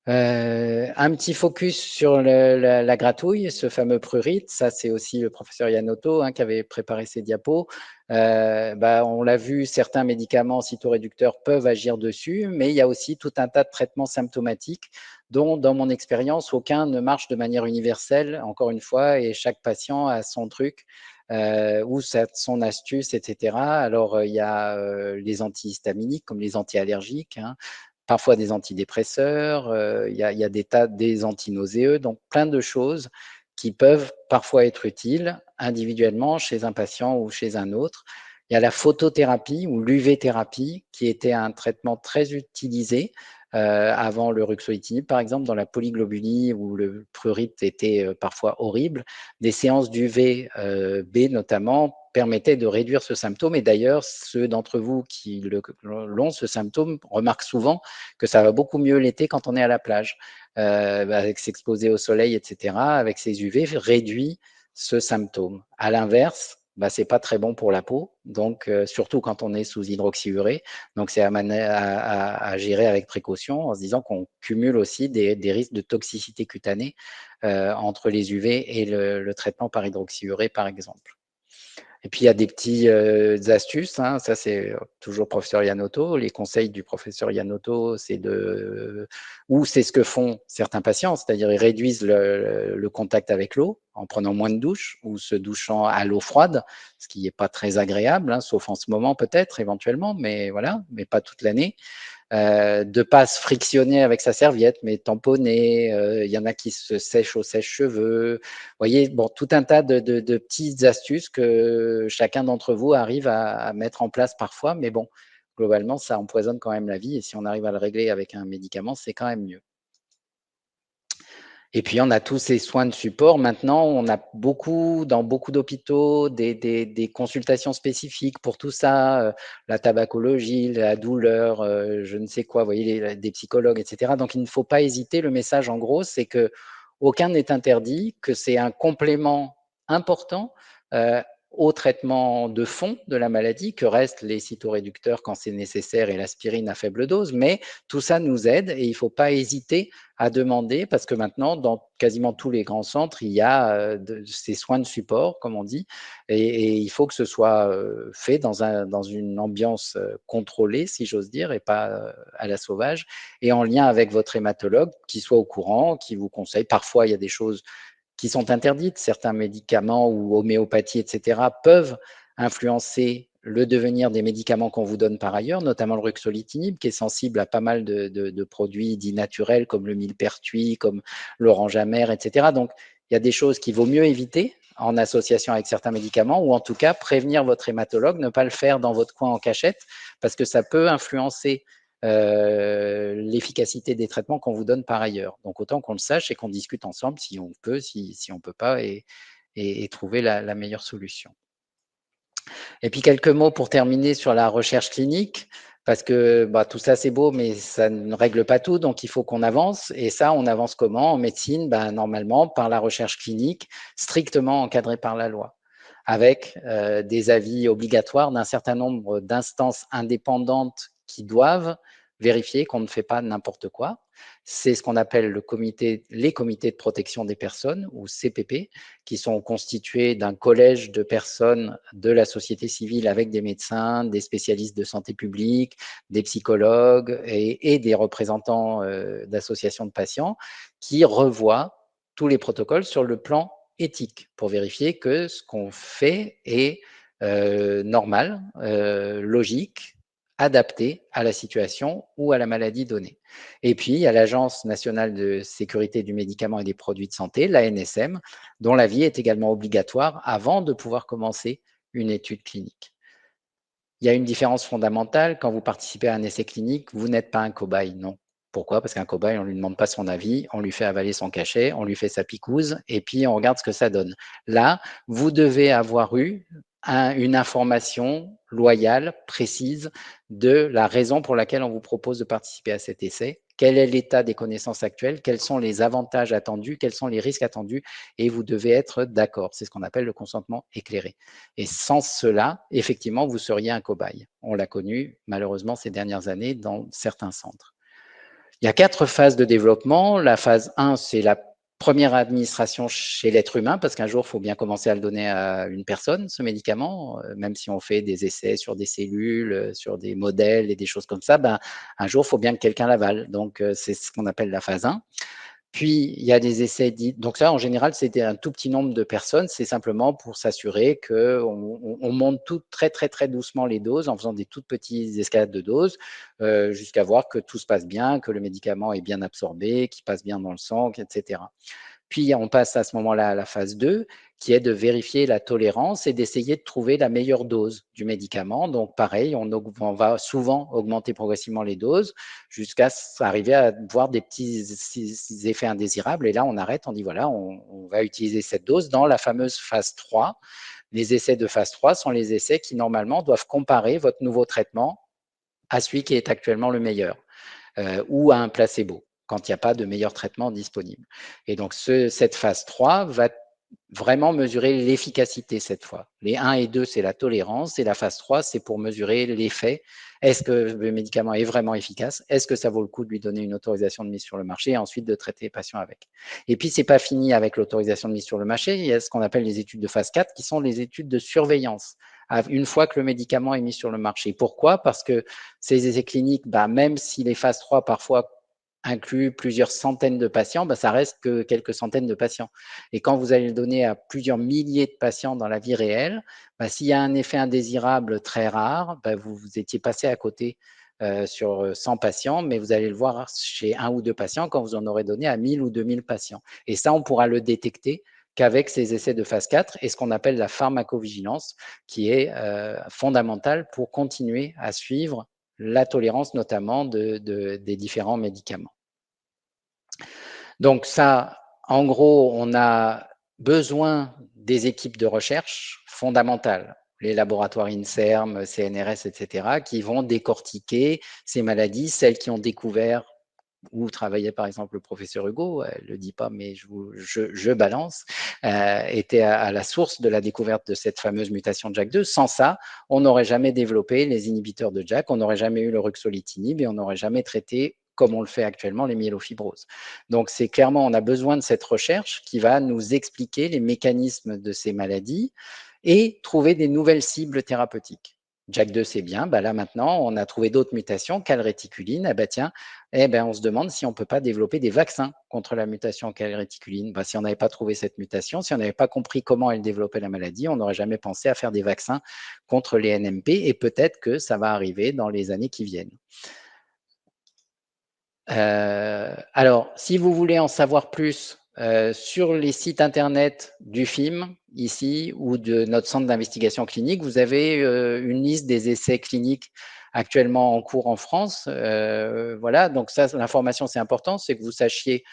Un petit focus sur la gratouille, ce fameux prurite. Ça, c'est aussi le professeur Yanoto qui avait préparé ces diapos. On l'a vu, certains médicaments cytoréducteurs peuvent agir dessus, mais il y a aussi tout un tas de traitements symptomatiques dont, dans mon expérience, aucun ne marche de manière universelle, encore une fois, et chaque patient a son truc. Ou son astuce, etc. Alors, il y a les antihistaminiques comme les antiallergiques, parfois des antidépresseurs, il y a des antinauséeux, donc plein de choses qui peuvent parfois être utiles individuellement chez un patient ou chez un autre. Il y a la photothérapie ou l'UV-thérapie qui était un traitement très utilisé avant le ruxolitinib, par exemple, dans la polyglobulie où le prurite était parfois horrible. Des séances d'UV-B notamment permettaient de réduire ce symptôme. Et d'ailleurs, ceux d'entre vous qui l'ont, ce symptôme, remarquent souvent que ça va beaucoup mieux l'été quand on est à la plage, avec s'exposer au soleil, etc. Avec ces UV, réduit ce symptôme. À l'inverse, c'est pas très bon pour la peau, donc surtout quand on est sous hydroxyurée. Donc c'est à gérer avec précaution en se disant qu'on cumule aussi des risques de toxicité cutanée entre les UV et le traitement par hydroxyurée, par exemple. Et puis, il y a des petites astuces, ça c'est toujours professeur Yanoto. Les conseils du professeur Yanoto, c'est c'est ce que font certains patients, c'est-à-dire ils réduisent le contact avec l'eau en prenant moins de douches ou se douchant à l'eau froide, ce qui n'est pas très agréable, sauf en ce moment peut-être, éventuellement, mais voilà, mais pas toute l'année. De pas se frictionner avec sa serviette, mais tamponner. Il y en a qui se sèchent au sèche-cheveux. Vous voyez, bon, tout un tas de petites astuces que chacun d'entre vous arrive à mettre en place parfois, mais bon, globalement, ça empoisonne quand même la vie, et si on arrive à le régler avec un médicament, c'est quand même mieux. Et puis, on a tous ces soins de support. Maintenant, on a dans beaucoup d'hôpitaux, des consultations spécifiques pour tout ça, la tabacologie, la douleur, je ne sais quoi, vous voyez, des psychologues, etc. Donc, il ne faut pas hésiter. Le message, en gros, c'est que aucun n'est interdit, que c'est un complément important au traitement de fond de la maladie, que restent les cytoréducteurs quand c'est nécessaire et l'aspirine à faible dose. Mais tout ça nous aide et il ne faut pas hésiter à demander, parce que maintenant, dans quasiment tous les grands centres, il y a ces soins de support, comme on dit, et il faut que ce soit fait dans une ambiance contrôlée, si j'ose dire, et pas à la sauvage, et en lien avec votre hématologue, qui soit au courant, qui vous conseille. Parfois, il y a des choses qui sont interdites, certains médicaments ou homéopathie, etc., peuvent influencer le devenir des médicaments qu'on vous donne par ailleurs, notamment le ruxolitinib, qui est sensible à pas mal de produits dits naturels, comme le millepertuis, comme l'orange amère, etc. Donc, il y a des choses qu'il vaut mieux éviter en association avec certains médicaments, ou en tout cas prévenir votre hématologue, ne pas le faire dans votre coin en cachette, parce que ça peut influencer l'efficacité des traitements qu'on vous donne par ailleurs. Donc, autant qu'on le sache et qu'on discute ensemble si on peut, si on ne peut pas, et trouver la meilleure solution. Et puis, quelques mots pour terminer sur la recherche clinique, parce que tout ça, c'est beau, mais ça ne règle pas tout, donc il faut qu'on avance. Et ça, on avance comment en médecine? Normalement, par la recherche clinique, strictement encadrée par la loi, avec des avis obligatoires d'un certain nombre d'instances indépendantes qui doivent vérifier qu'on ne fait pas n'importe quoi. C'est ce qu'on appelle les comités de protection des personnes, ou CPP, qui sont constitués d'un collège de personnes de la société civile avec des médecins, des spécialistes de santé publique, des psychologues et des représentants d'associations de patients, qui revoient tous les protocoles sur le plan éthique pour vérifier que ce qu'on fait est normal, logique, adapté à la situation ou à la maladie donnée. Et puis, il y a l'Agence nationale de sécurité du médicament et des produits de santé, l'ANSM, dont l'avis est également obligatoire avant de pouvoir commencer une étude clinique. Il y a une différence fondamentale. Quand vous participez à un essai clinique, vous n'êtes pas un cobaye, non. Pourquoi? Parce qu'un cobaye, on ne lui demande pas son avis, on lui fait avaler son cachet, on lui fait sa picouse, et puis on regarde ce que ça donne. Là, vous devez avoir eu une information loyale, précise, de la raison pour laquelle on vous propose de participer à cet essai, quel est l'état des connaissances actuelles, quels sont les avantages attendus, quels sont les risques attendus, et vous devez être d'accord. C'est ce qu'on appelle le consentement éclairé. Et sans cela, effectivement, vous seriez un cobaye. On l'a connu, malheureusement, ces dernières années dans certains centres. Il y a 4 phases de développement. La phase 1, c'est la première administration chez l'être humain, parce qu'un jour, il faut bien commencer à le donner à une personne, ce médicament, même si on fait des essais sur des cellules, sur des modèles et des choses comme ça, ben, un jour, il faut bien que quelqu'un l'avale. Donc, c'est ce qu'on appelle la phase 1. Puis, il y a des essais dits. Donc, ça, en général, c'était un tout petit nombre de personnes. C'est simplement pour s'assurer qu'on monte tout très, très, très doucement les doses en faisant des toutes petites escalades de doses jusqu'à voir que tout se passe bien, que le médicament est bien absorbé, qu'il passe bien dans le sang, etc. Puis, on passe à ce moment-là à la phase 2, qui est de vérifier la tolérance et d'essayer de trouver la meilleure dose du médicament. Donc, pareil, on va souvent augmenter progressivement les doses jusqu'à arriver à voir des petits effets indésirables. Et là, on arrête, on dit voilà, on va utiliser cette dose dans la fameuse phase 3. Les essais de phase 3 sont les essais qui, normalement, doivent comparer votre nouveau traitement à celui qui est actuellement le meilleur ou à un placebo quand il n'y a pas de meilleur traitement disponible. Et donc, cette phase 3 va vraiment mesurer l'efficacité cette fois. Les 1 et 2, c'est la tolérance, et la phase 3, c'est pour mesurer l'effet. Est-ce que le médicament est vraiment efficace? Est-ce que ça vaut le coup de lui donner une autorisation de mise sur le marché et ensuite de traiter les patients avec? Et puis, ce n'est pas fini avec l'autorisation de mise sur le marché. Il y a ce qu'on appelle les études de phase 4, qui sont les études de surveillance, une fois que le médicament est mis sur le marché. Pourquoi? Parce que ces essais cliniques, même si les phases 3 parfois inclut plusieurs centaines de patients, ça reste que quelques centaines de patients. Et quand vous allez le donner à plusieurs milliers de patients dans la vie réelle, s'il y a un effet indésirable très rare, vous étiez passé à côté sur 100 patients, mais vous allez le voir chez 1 ou 2 patients quand vous en aurez donné à 1000 ou 2000 patients. Et ça, on pourra le détecter qu'avec ces essais de phase 4 et ce qu'on appelle la pharmacovigilance, qui est fondamentale pour continuer à suivre la tolérance notamment des différents médicaments. Donc ça, en gros, on a besoin des équipes de recherche fondamentales, les laboratoires INSERM, CNRS, etc., qui vont décortiquer ces maladies, celles qui ont découvert où travaillait par exemple le professeur Hugo, elle ne le dit pas, mais je balance, était à la source de la découverte de cette fameuse mutation de JAK2. Sans ça, on n'aurait jamais développé les inhibiteurs de JAK, on n'aurait jamais eu le ruxolitinib et on n'aurait jamais traité, comme on le fait actuellement, les myélofibroses. Donc c'est clairement, on a besoin de cette recherche qui va nous expliquer les mécanismes de ces maladies et trouver des nouvelles cibles thérapeutiques. JAK2, c'est bien. Là, maintenant, on a trouvé d'autres mutations, calréticuline. Tiens, on se demande si on ne peut pas développer des vaccins contre la mutation calréticuline. Si on n'avait pas trouvé cette mutation, si on n'avait pas compris comment elle développait la maladie, on n'aurait jamais pensé à faire des vaccins contre les NMP. Et peut-être que ça va arriver dans les années qui viennent. Alors, si vous voulez en savoir plus sur les sites internet du film, ici, ou de notre centre d'investigation clinique, vous avez une liste des essais cliniques actuellement en cours en France. Voilà, donc ça, l'information, c'est important, c'est que vous sachiez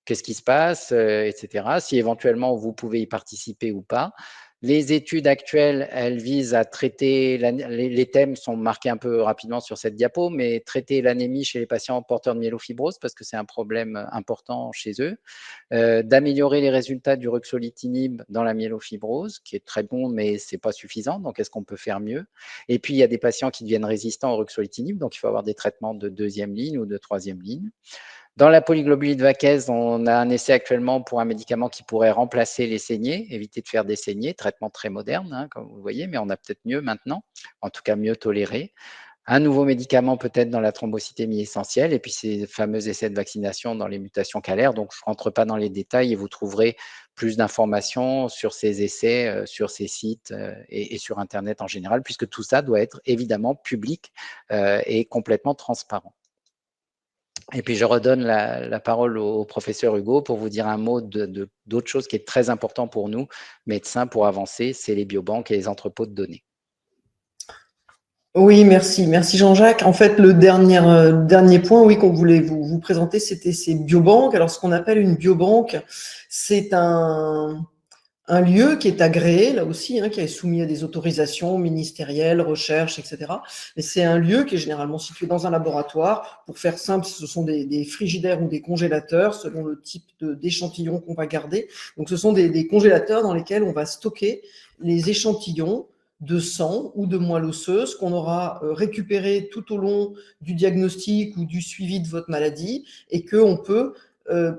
qu'est-ce qui se passe, etc. Si éventuellement vous pouvez y participer ou pas. Les études actuelles, elles visent à traiter, les thèmes sont marqués un peu rapidement sur cette diapo, mais traiter l'anémie chez les patients porteurs de myélofibrose, parce que c'est un problème important chez eux, d'améliorer les résultats du ruxolitinib dans la myélofibrose, qui est très bon, mais ce n'est pas suffisant, donc est-ce qu'on peut faire mieux? Et puis, il y a des patients qui deviennent résistants au ruxolitinib, donc il faut avoir des traitements de 2e ligne ou de 3e ligne. Dans la polyglobuline vaqueuse, on a un essai actuellement pour un médicament qui pourrait remplacer les saignées, éviter de faire des saignées, traitement très moderne, comme vous le voyez, mais on a peut-être mieux maintenant, en tout cas mieux toléré. Un nouveau médicament peut-être dans la thrombocytémie essentielle, et puis ces fameux essais de vaccination dans les mutations calaires. Donc, je ne rentre pas dans les détails et vous trouverez plus d'informations sur ces essais, sur ces sites et sur Internet en général, puisque tout ça doit être évidemment public et complètement transparent. Et puis, je redonne la parole au professeur Hugo pour vous dire un mot d'autre chose qui est très important pour nous, médecins, pour avancer, c'est les biobanques et les entrepôts de données. Oui, merci. Merci Jean-Jacques. En fait, le dernier point, oui, qu'on voulait vous présenter, c'était ces biobanques. Alors, ce qu'on appelle une biobanque, c'est un un lieu qui est agréé, là aussi, qui est soumis à des autorisations ministérielles, recherche, etc. Mais c'est un lieu qui est généralement situé dans un laboratoire. Pour faire simple, ce sont des frigidaires ou des congélateurs selon le type d'échantillon qu'on va garder. Donc, ce sont des congélateurs dans lesquels on va stocker les échantillons de sang ou de moelle osseuse qu'on aura récupéré tout au long du diagnostic ou du suivi de votre maladie et qu'on peut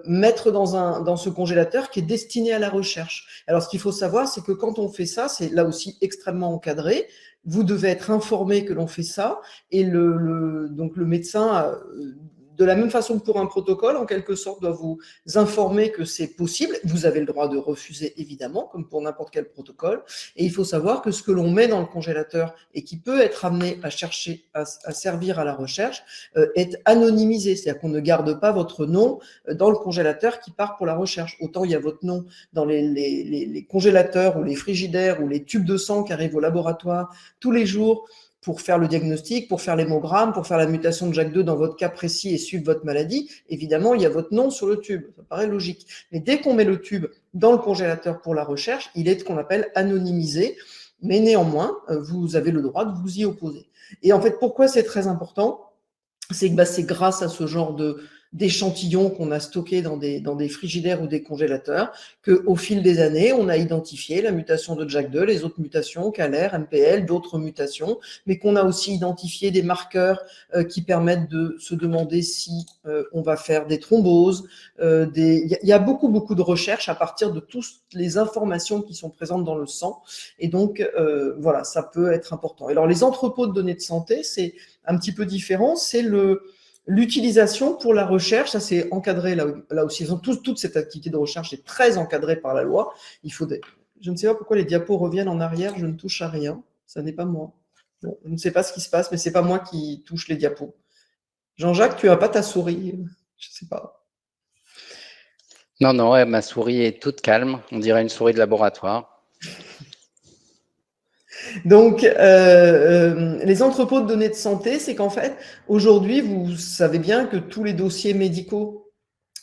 mettre dans ce congélateur qui est destiné à la recherche. Alors, ce qu'il faut savoir, c'est que quand on fait ça, c'est là aussi extrêmement encadré. Vous devez être informé que l'on fait ça et donc le médecin, de la même façon que pour un protocole, en quelque sorte, doit vous informer que c'est possible. Vous avez le droit de refuser, évidemment, comme pour n'importe quel protocole. Et il faut savoir que ce que l'on met dans le congélateur et qui peut être amené à chercher, à servir à la recherche, est anonymisé. C'est-à-dire qu'on ne garde pas votre nom dans le congélateur qui part pour la recherche. Autant il y a votre nom dans les congélateurs ou les frigidaires ou les tubes de sang qui arrivent au laboratoire tous les jours pour faire le diagnostic, pour faire l'hémogramme, pour faire la mutation de JAK2 dans votre cas précis et suivre votre maladie, évidemment, il y a votre nom sur le tube. Ça paraît logique. Mais dès qu'on met le tube dans le congélateur pour la recherche, il est ce qu'on appelle anonymisé. Mais néanmoins, vous avez le droit de vous y opposer. Et en fait, pourquoi c'est très important ? C'est que c'est grâce à ce genre d'échantillons qu'on a stockés dans des frigidaires ou des congélateurs qu'au fil des années, on a identifié la mutation de JAK2, les autres mutations, CALR, MPL, d'autres mutations, mais qu'on a aussi identifié des marqueurs qui permettent de se demander si on va faire des thromboses. Il y a beaucoup de recherches à partir de toutes les informations qui sont présentes dans le sang. Et donc, voilà, ça peut être important. Alors, les entrepôts de données de santé, c'est un petit peu différent, c'est l'utilisation pour la recherche, ça c'est encadré là aussi. Toute cette activité de recherche est très encadrée par la loi. Je ne sais pas pourquoi les diapos reviennent en arrière, je ne touche à rien, ça n'est pas moi. Bon, je ne sais pas ce qui se passe, mais c'est pas moi qui touche les diapos. Jean-Jacques, tu n'as pas ta souris, je ne sais pas. Non, ma souris est toute calme, on dirait une souris de laboratoire. Donc, les entrepôts de données de santé, c'est qu'en fait, aujourd'hui, vous savez bien que tous les dossiers médicaux,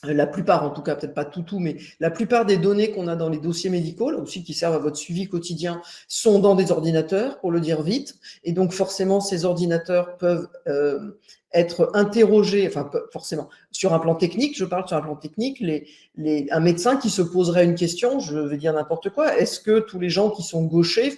la plupart en tout cas, peut-être pas tout, mais la plupart des données qu'on a dans les dossiers médicaux, là aussi qui servent à votre suivi quotidien, sont dans des ordinateurs, pour le dire vite. Et donc, forcément, ces ordinateurs peuvent être interrogés, enfin forcément, sur un plan technique, je parle sur un plan technique, un médecin qui se poserait une question, je vais dire n'importe quoi, est-ce que tous les gens qui sont gauchers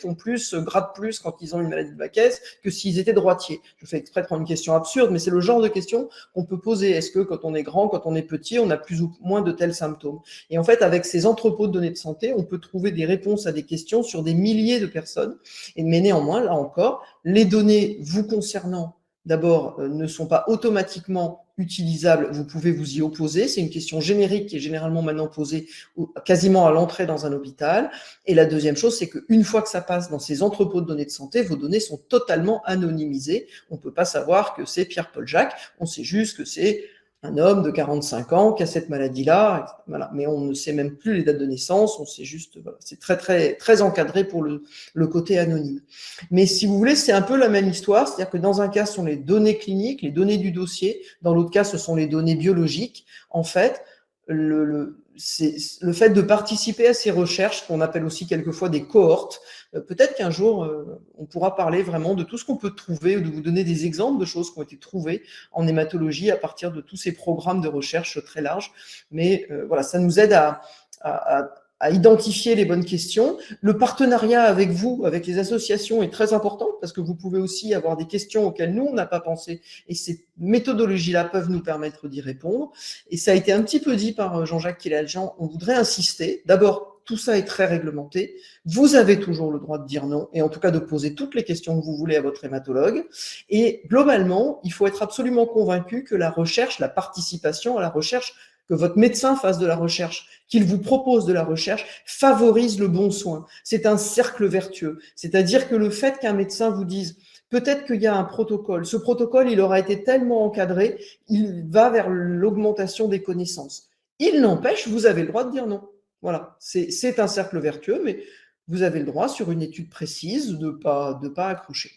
grattent plus quand ils ont une maladie de la caisse que s'ils étaient droitiers? Je fais exprès de prendre une question absurde, mais c'est le genre de question qu'on peut poser. Est-ce que quand on est grand, quand on est petit, on a plus ou moins de tels symptômes? Et en fait, avec ces entrepôts de données de santé, on peut trouver des réponses à des questions sur des milliers de personnes. Mais néanmoins, là encore, les données vous concernant d'abord, ne sont pas automatiquement utilisables, vous pouvez vous y opposer. C'est une question générique qui est généralement maintenant posée quasiment à l'entrée dans un hôpital. Et la deuxième chose, c'est qu'une fois que ça passe dans ces entrepôts de données de santé, vos données sont totalement anonymisées. On ne peut pas savoir que c'est Pierre-Paul Jacques, on sait juste que c'est un homme de 45 ans qui a cette maladie-là, voilà. Mais on ne sait même plus les dates de naissance, on sait juste, voilà. C'est très encadré pour le côté anonyme. Mais si vous voulez, c'est un peu la même histoire, c'est-à-dire que dans un cas, ce sont les données cliniques, les données du dossier, dans l'autre cas, ce sont les données biologiques. En fait, c'est le fait de participer à ces recherches, qu'on appelle aussi quelquefois des cohortes. Peut-être qu'un jour, on pourra parler vraiment de tout ce qu'on peut trouver, ou de vous donner des exemples de choses qui ont été trouvées en hématologie à partir de tous ces programmes de recherche très larges. Mais voilà, ça nous aide à identifier les bonnes questions. Le partenariat avec vous, avec les associations, est très important parce que vous pouvez aussi avoir des questions auxquelles nous, on n'a pas pensé. Et ces méthodologies-là peuvent nous permettre d'y répondre. Et ça a été un petit peu dit par Jean-Jacques Kelaljian. On voudrait insister. D'abord, tout ça est très réglementé. Vous avez toujours le droit de dire non, et en tout cas de poser toutes les questions que vous voulez à votre hématologue. Et globalement, il faut être absolument convaincu que la recherche, la participation à la recherche, que votre médecin fasse de la recherche, qu'il vous propose de la recherche, favorise le bon soin. C'est un cercle vertueux. C'est-à-dire que le fait qu'un médecin vous dise peut-être qu'il y a un protocole, ce protocole, il aura été tellement encadré, il va vers l'augmentation des connaissances. Il n'empêche, vous avez le droit de dire non. Voilà, c'est un cercle vertueux, mais vous avez le droit, sur une étude précise, de pas accrocher.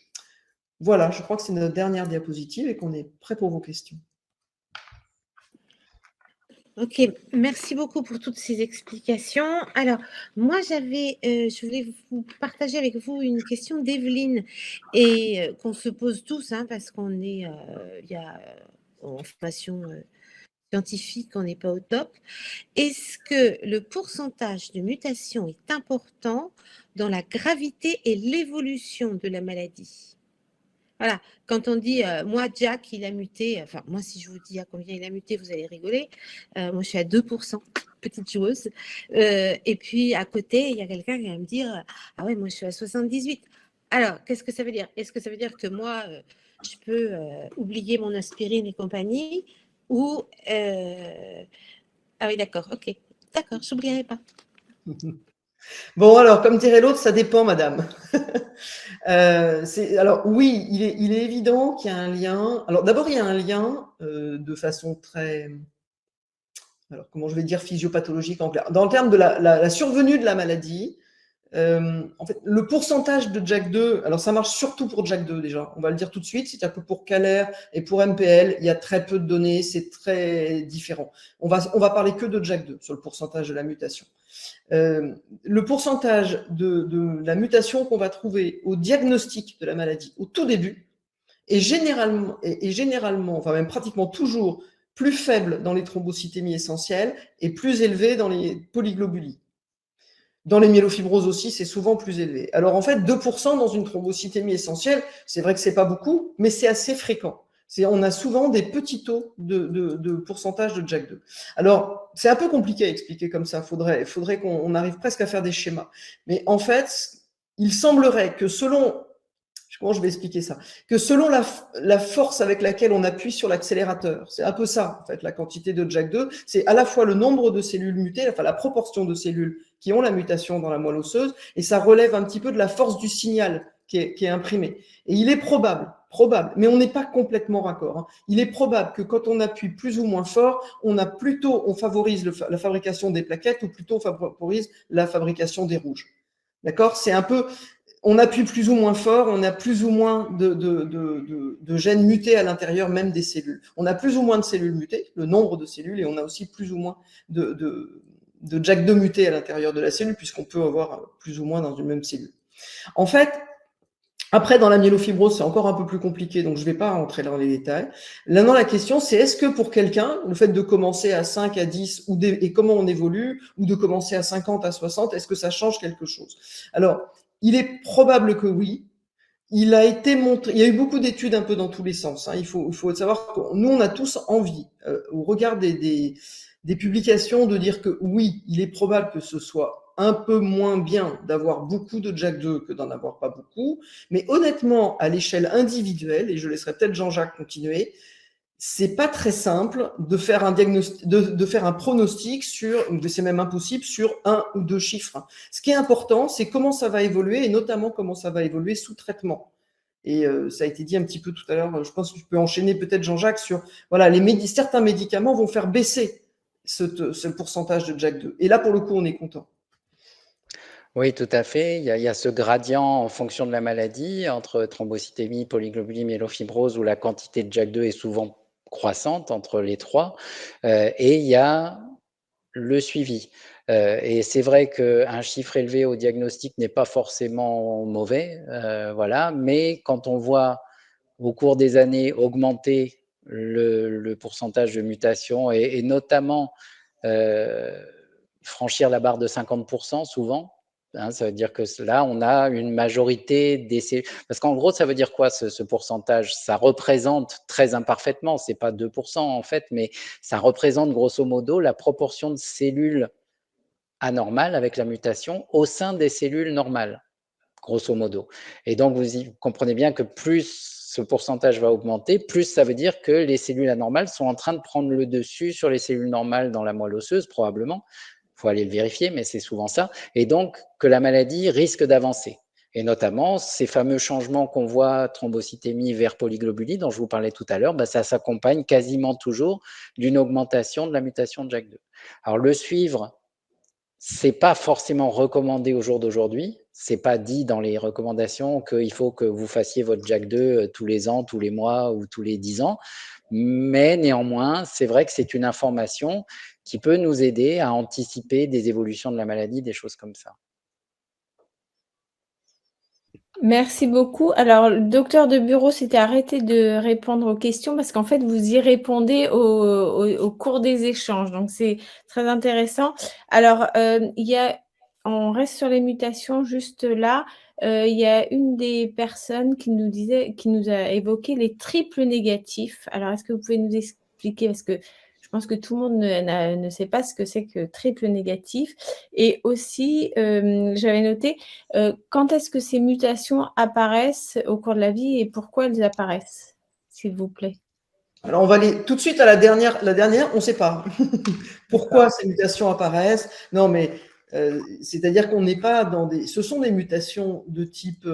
Voilà, je crois que c'est notre dernière diapositive et qu'on est prêt pour vos questions. Ok, merci beaucoup pour toutes ces explications. Alors, moi, je voulais vous partager avec vous une question d'Evelyne et qu'on se pose tous, hein, parce qu'on est, il y a en formation scientifique, on n'est pas au top. Est-ce que le pourcentage de mutation est important dans la gravité et l'évolution de la maladie? Voilà, quand on dit, moi, Jack, il a muté, enfin, moi, si je vous dis à combien il a muté, vous allez rigoler. Moi, je suis à 2%, petite joueuse. Et puis, à côté, il y a quelqu'un qui va me dire, ah ouais, moi, je suis à 78. Alors, qu'est-ce que ça veut dire? Est-ce que ça veut dire que moi, je peux oublier mon aspirine et compagnie? Ou, ah oui, d'accord, ok. D'accord, je n'oublierai pas. Bon, alors, comme dirait l'autre, ça dépend, madame. Alors, oui, il est évident qu'il y a un lien. Alors, d'abord, il y a un lien de façon très, alors, comment je vais dire, physiopathologique en clair. Dans le terme de la survenue de la maladie, en fait, le pourcentage de JAK2, alors ça marche surtout pour JAK2 déjà, on va le dire tout de suite, c'est-à-dire que pour CALR et pour MPL, il y a très peu de données, c'est très différent. On va parler que de JAK2 sur le pourcentage de la mutation. Le pourcentage de la mutation qu'on va trouver au diagnostic de la maladie au tout début est généralement, enfin même pratiquement toujours, plus faible dans les thrombocytémies essentielles et plus élevé dans les polyglobulies. Dans les myélofibroses aussi, c'est souvent plus élevé. Alors en fait, 2% dans une thrombocytémie essentielle, c'est vrai que c'est pas beaucoup, mais c'est assez fréquent. On a souvent des petits taux de pourcentage de JAK2. Alors, c'est un peu compliqué à expliquer comme ça. Faudrait qu'on arrive presque à faire des schémas. Mais en fait, il semblerait que comment je vais expliquer ça? Que selon la force avec laquelle on appuie sur l'accélérateur, c'est un peu ça, en fait, la quantité de JAK2, c'est à la fois le nombre de cellules mutées, enfin la proportion de cellules qui ont la mutation dans la moelle osseuse, et ça relève un petit peu de la force du signal qui est imprimé. Et il est probable, mais on n'est pas complètement raccord, hein. Il est probable que quand on appuie plus ou moins fort, on favorise la fabrication des plaquettes ou plutôt on favorise la fabrication des rouges. D'accord? C'est un peu, on appuie plus ou moins fort, on a plus ou moins de gènes mutés à l'intérieur même des cellules. On a plus ou moins de cellules mutées, le nombre de cellules, et on a aussi plus ou moins de JAK2 mutés à l'intérieur de la cellule, puisqu'on peut avoir plus ou moins dans une même cellule. En fait, après, dans la myélofibrose, c'est encore un peu plus compliqué, donc je ne vais pas rentrer dans les détails. Maintenant, la question, c'est est-ce que pour quelqu'un, le fait de commencer à 5, à 10, et comment on évolue, ou de commencer à 50, à 60, est-ce que ça change quelque chose? Alors, il est probable que oui. Il a été montré, il y a eu beaucoup d'études un peu dans tous les sens, hein. Il faut savoir que nous, on a tous envie, au regard des publications, de dire que oui, il est probable que ce soit un peu moins bien d'avoir beaucoup de JAK2 que d'en avoir pas beaucoup. Mais honnêtement, à l'échelle individuelle, et je laisserai peut-être Jean-Jacques continuer, c'est pas très simple de faire un diagnostic, de faire un pronostic sur, c'est même impossible, sur 1 ou 2 chiffres. Ce qui est important, c'est comment ça va évoluer et notamment comment ça va évoluer sous traitement. Et ça a été dit un petit peu tout à l'heure, je pense que tu peux enchaîner peut-être Jean-Jacques sur, voilà, certains médicaments vont faire baisser ce pourcentage de JAK2. Et là, pour le coup, on est content. Oui, tout à fait. Il y a ce gradient en fonction de la maladie entre thrombocytémie, polyglobulie, myélofibrose, où la quantité de JAK2 est souvent croissante entre les trois. Et il y a le suivi. Et c'est vrai qu'un chiffre élevé au diagnostic n'est pas forcément mauvais, voilà, mais quand on voit au cours des années augmenter le pourcentage de mutation et notamment franchir la barre de 50% souvent, hein, ça veut dire que là, on a une majorité des cellules. Parce qu'en gros, ça veut dire quoi ce pourcentage? Ça représente très imparfaitement, c'est pas 2% en fait, mais ça représente grosso modo la proportion de cellules anormales avec la mutation au sein des cellules normales, grosso modo. Et donc, vous comprenez bien que plus ce pourcentage va augmenter, plus ça veut dire que les cellules anormales sont en train de prendre le dessus sur les cellules normales dans la moelle osseuse, probablement. Il faut aller le vérifier, mais c'est souvent ça. Et donc, que la maladie risque d'avancer. Et notamment, ces fameux changements qu'on voit, thrombocytémie vers polyglobulie, dont je vous parlais tout à l'heure, ça s'accompagne quasiment toujours d'une augmentation de la mutation de JAK2. Alors, le suivre, c'est pas forcément recommandé au jour d'aujourd'hui. C'est pas dit dans les recommandations qu'il faut que vous fassiez votre JAK2 tous les ans, tous les mois ou tous les 10 ans. Mais néanmoins, c'est vrai que c'est une information qui peut nous aider à anticiper des évolutions de la maladie, des choses comme ça. Merci beaucoup. Alors, le docteur de bureau s'était arrêté de répondre aux questions parce qu'en fait, vous y répondez au cours des échanges. Donc, c'est très intéressant. Alors, on reste sur les mutations juste là. Il y a une des personnes qui nous a évoqué les triples négatifs. Alors, est-ce que vous pouvez nous expliquer, parce que je pense que tout le monde ne sait pas ce que c'est que triple négatif. Et aussi, j'avais noté, quand est-ce que ces mutations apparaissent au cours de la vie et pourquoi elles apparaissent, s'il vous plaît? Alors, on va aller tout de suite à la dernière. La dernière, on ne sait pas pourquoi ces mutations apparaissent. Non, mais c'est-à-dire qu'on n'est pas dans des. Ce sont des mutations de type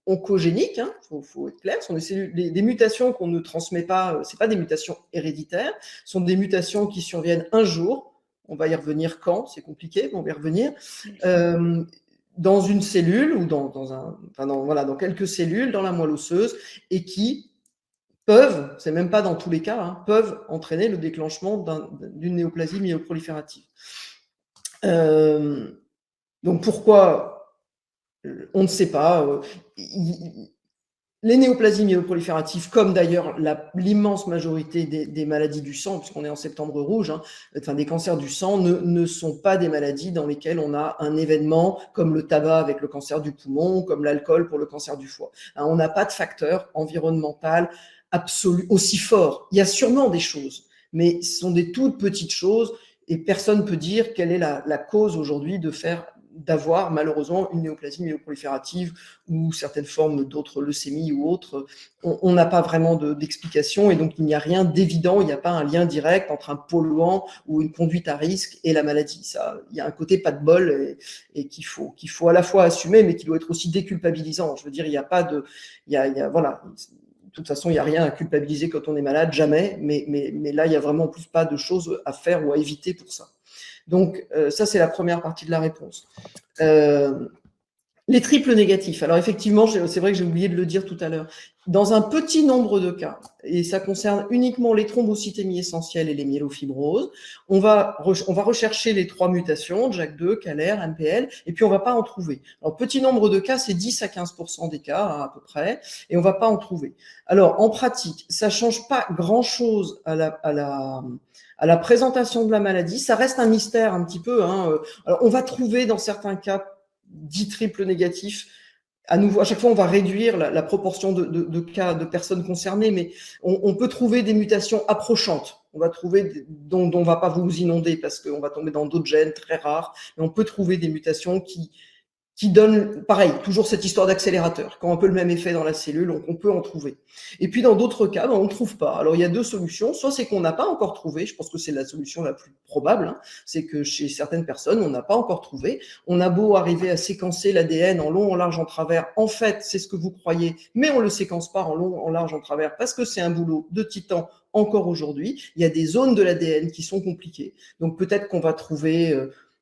oncogénique, hein, faut être clair. Ce sont des mutations qu'on ne transmet pas. C'est pas des mutations héréditaires. Ce sont des mutations qui surviennent un jour. On va y revenir quand, c'est compliqué, mais on va y revenir. Dans une cellule ou dans quelques cellules, dans la moelle osseuse, et qui peuvent, c'est même pas dans tous les cas, hein, peuvent entraîner le déclenchement d'une néoplasie myéloproliférative. Donc pourquoi? On ne sait pas. Les néoplasies myéloprolifératives, comme d'ailleurs l'immense majorité des maladies du sang, puisqu'on est en septembre rouge, hein, enfin des cancers du sang, ne sont pas des maladies dans lesquelles on a un événement comme le tabac avec le cancer du poumon, comme l'alcool pour le cancer du foie. Hein, on n'a pas de facteur environnemental absolu aussi fort. Il y a sûrement des choses, mais ce sont des toutes petites choses et personne ne peut dire quelle est la cause aujourd'hui d'avoir malheureusement une néoplasie myéloproliférative ou certaines formes d'autres leucémies ou autres. On n'a pas vraiment d'explication et donc il n'y a rien d'évident, il n'y a pas un lien direct entre un polluant ou une conduite à risque et la maladie. Ça, il y a un côté pas de bol et qu'il faut à la fois assumer mais qui doit être aussi déculpabilisant. Je veux dire, il n'y a pas de... voilà. De toute façon, il n'y a rien à culpabiliser quand on est malade, jamais, mais là, il n'y a vraiment plus pas de choses à faire ou à éviter pour ça. Donc, ça, c'est la première partie de la réponse. Les triples négatifs. Alors, effectivement, c'est vrai que j'ai oublié de le dire tout à l'heure. Dans un petit nombre de cas, et ça concerne uniquement les thrombocytémies essentielles et les myélofibroses, on va rechercher les 3 mutations, JAK2, CALR, MPL, et puis on ne va pas en trouver. Alors, petit nombre de cas, c'est 10 à 15% des cas, hein, à peu près, et on ne va pas en trouver. Alors, en pratique, ça ne change pas grand-chose à la présentation de la maladie. Ça reste un mystère un petit peu. Hein. Alors, on va trouver dans certains cas 10 triples négatifs. À nouveau, à chaque fois, on va réduire la proportion de cas de personnes concernées, mais on peut trouver des mutations approchantes. On va trouver, dont on ne va pas vous inonder parce qu'on va tomber dans d'autres gènes très rares, mais on peut trouver des mutations qui donne, pareil, toujours cette histoire d'accélérateur, qui ont un peu le même effet dans la cellule, on peut en trouver. Et puis dans d'autres cas, on ne trouve pas. Alors il y a 2 solutions, soit c'est qu'on n'a pas encore trouvé, je pense que c'est la solution la plus probable, hein, c'est que chez certaines personnes, on n'a pas encore trouvé. On a beau arriver à séquencer l'ADN en long, en large, en travers, en fait, c'est ce que vous croyez, mais on ne le séquence pas en long, en large, en travers, parce que c'est un boulot de titan encore aujourd'hui. Il y a des zones de l'ADN qui sont compliquées, donc peut-être qu'on va trouver...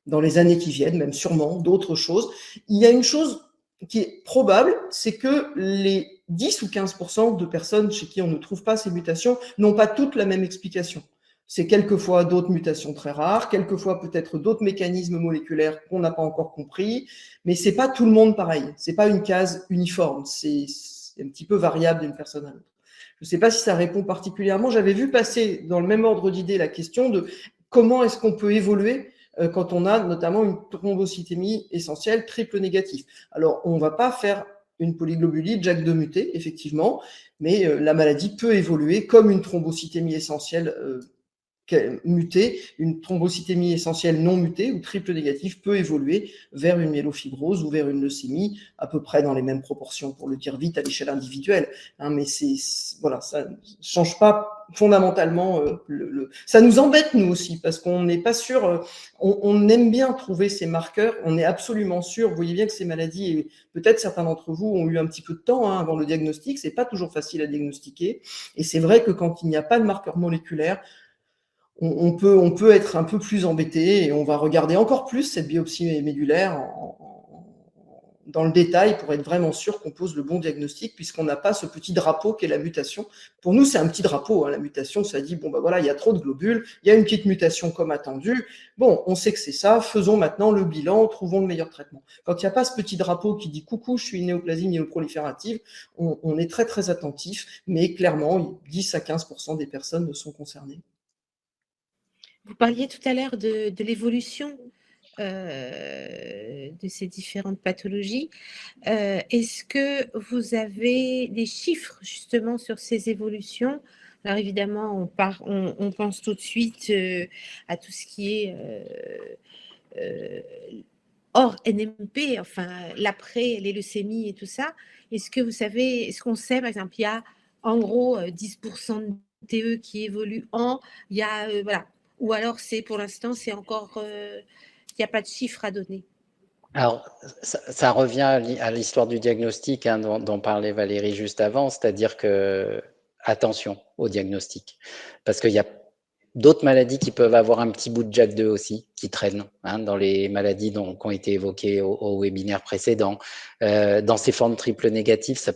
dans les années qui viennent, même sûrement, d'autres choses. Il y a une chose qui est probable, c'est que les 10 ou 15% de personnes chez qui on ne trouve pas ces mutations n'ont pas toutes la même explication. C'est quelquefois d'autres mutations très rares, quelquefois peut-être d'autres mécanismes moléculaires qu'on n'a pas encore compris, mais c'est pas tout le monde pareil. C'est pas une case uniforme. C'est un petit peu variable d'une personne à l'autre. Je ne sais pas si ça répond particulièrement. J'avais vu passer dans le même ordre d'idée la question de comment est-ce qu'on peut évoluer quand on a notamment une thrombocytémie essentielle triple négative. Alors, on ne va pas faire une polyglobulie JAK2 mutée, effectivement, mais la maladie peut évoluer comme une thrombocytémie essentielle mutée, une thrombocytémie essentielle non mutée ou triple négative peut évoluer vers une myélofibrose ou vers une leucémie, à peu près dans les mêmes proportions, pour le dire vite, à l'échelle individuelle. Hein, mais voilà, ça ne change pas fondamentalement. Ça nous embête, nous aussi, parce qu'on n'est pas sûr. On aime bien trouver ces marqueurs. On est absolument sûr. Vous voyez bien que ces maladies, et peut-être certains d'entre vous ont eu un petit peu de temps avant le diagnostic. C'est pas toujours facile à diagnostiquer. Et c'est vrai que quand il n'y a pas de marqueur moléculaire, on peut être un peu plus embêté et on va regarder encore plus cette biopsie médulaire dans le détail pour être vraiment sûr qu'on pose le bon diagnostic, puisqu'on n'a pas ce petit drapeau qu'est la mutation. Pour nous, c'est un petit drapeau, hein, la mutation, ça dit, bon, ben voilà, il y a trop de globules, il y a une petite mutation comme attendu, bon, on sait que c'est ça, faisons maintenant le bilan, trouvons le meilleur traitement. Quand il n'y a pas ce petit drapeau qui dit, coucou, je suis une néoplasie myéloproliférative, on est très, très attentif, mais clairement, 10 à 15% des personnes sont concernées. Vous parliez tout à l'heure de l'évolution de ces différentes pathologies. Est-ce que vous avez des chiffres justement sur ces évolutions? Alors évidemment, on pense tout de suite à tout ce qui est hors NMP, enfin l'après, les leucémies et tout ça. Est-ce que vous savez, est-ce qu'on sait, par exemple, il y a en gros 10% de TE qui évoluent il y a, voilà. Ou alors c'est pour l'instant, c'est encore, il n'y a pas de chiffre à donner. Alors, ça revient à l'histoire du diagnostic, hein, dont parlait Valérie juste avant, c'est-à-dire que attention au diagnostic, parce qu'il y a d'autres maladies qui peuvent avoir un petit bout de JAK2 aussi, qui traînent, hein, dans les maladies qui ont été évoquées au webinaire précédent. Dans ces formes triple négatives, ça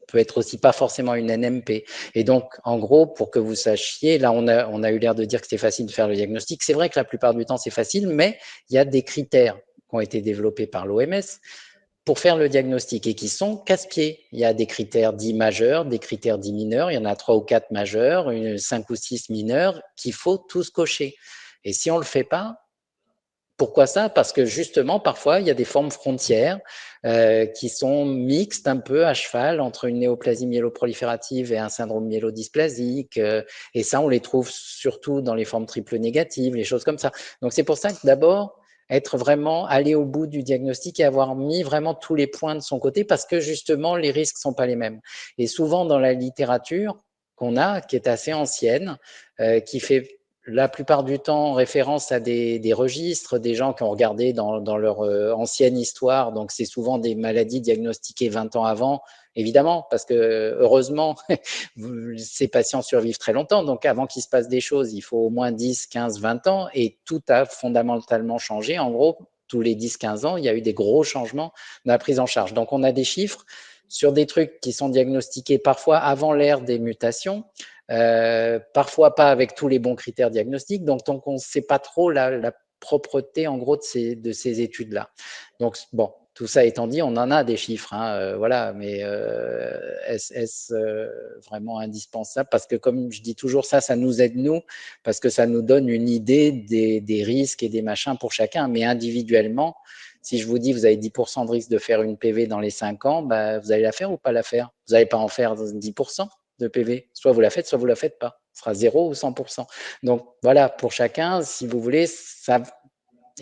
peut être aussi pas forcément une NMP. Et donc, en gros, pour que vous sachiez, là, on a eu l'air de dire que c'était facile de faire le diagnostic. C'est vrai que la plupart du temps, c'est facile, mais il y a des critères qui ont été développés par l'OMS pour faire le diagnostic et qui sont casse-pieds. Il y a des critères dits majeurs, des critères dits mineurs, il y en a 3 ou 4 majeurs, 5 ou 6 mineurs qu'il faut tous cocher. Et si on ne le fait pas, pourquoi ça? Parce que justement, parfois, il y a des formes frontières qui sont mixtes un peu à cheval entre une néoplasie myéloproliférative et un syndrome myélodysplasique. Et ça, on les trouve surtout dans les formes triple négatives, les choses comme ça. Donc, c'est pour ça que d'abord, être vraiment allé au bout du diagnostic et avoir mis vraiment tous les points de son côté parce que justement, les risques sont pas les mêmes. Et souvent, dans la littérature qu'on a, qui est assez ancienne, qui fait la plupart du temps référence à des registres, des gens qui ont regardé dans leur ancienne histoire. Donc, c'est souvent des maladies diagnostiquées 20 ans avant, évidemment, parce que heureusement, ces patients survivent très longtemps. Donc, avant qu'il se passe des choses, il faut au moins 10, 15, 20 ans et tout a fondamentalement changé. En gros, tous les 10, 15 ans, il y a eu des gros changements dans la prise en charge. Donc, on a des chiffres sur des trucs qui sont diagnostiqués parfois avant l'ère des mutations, parfois pas avec tous les bons critères diagnostiques, donc on ne sait pas trop la propreté en gros de ces études-là. Donc bon, tout ça étant dit, on en a des chiffres, hein, voilà, mais est-ce vraiment indispensable? Parce que comme je dis toujours, ça nous aide nous, parce que ça nous donne une idée des risques et des machins pour chacun, mais individuellement, si je vous dis vous avez 10% de risque de faire une PV dans les 5 ans, bah, vous allez la faire ou pas la faire? Vous n'allez pas en faire 10% de PV. Soit vous la faites, soit vous la faites pas. Ce sera 0 ou 100%. Donc voilà, pour chacun, si vous voulez, ça.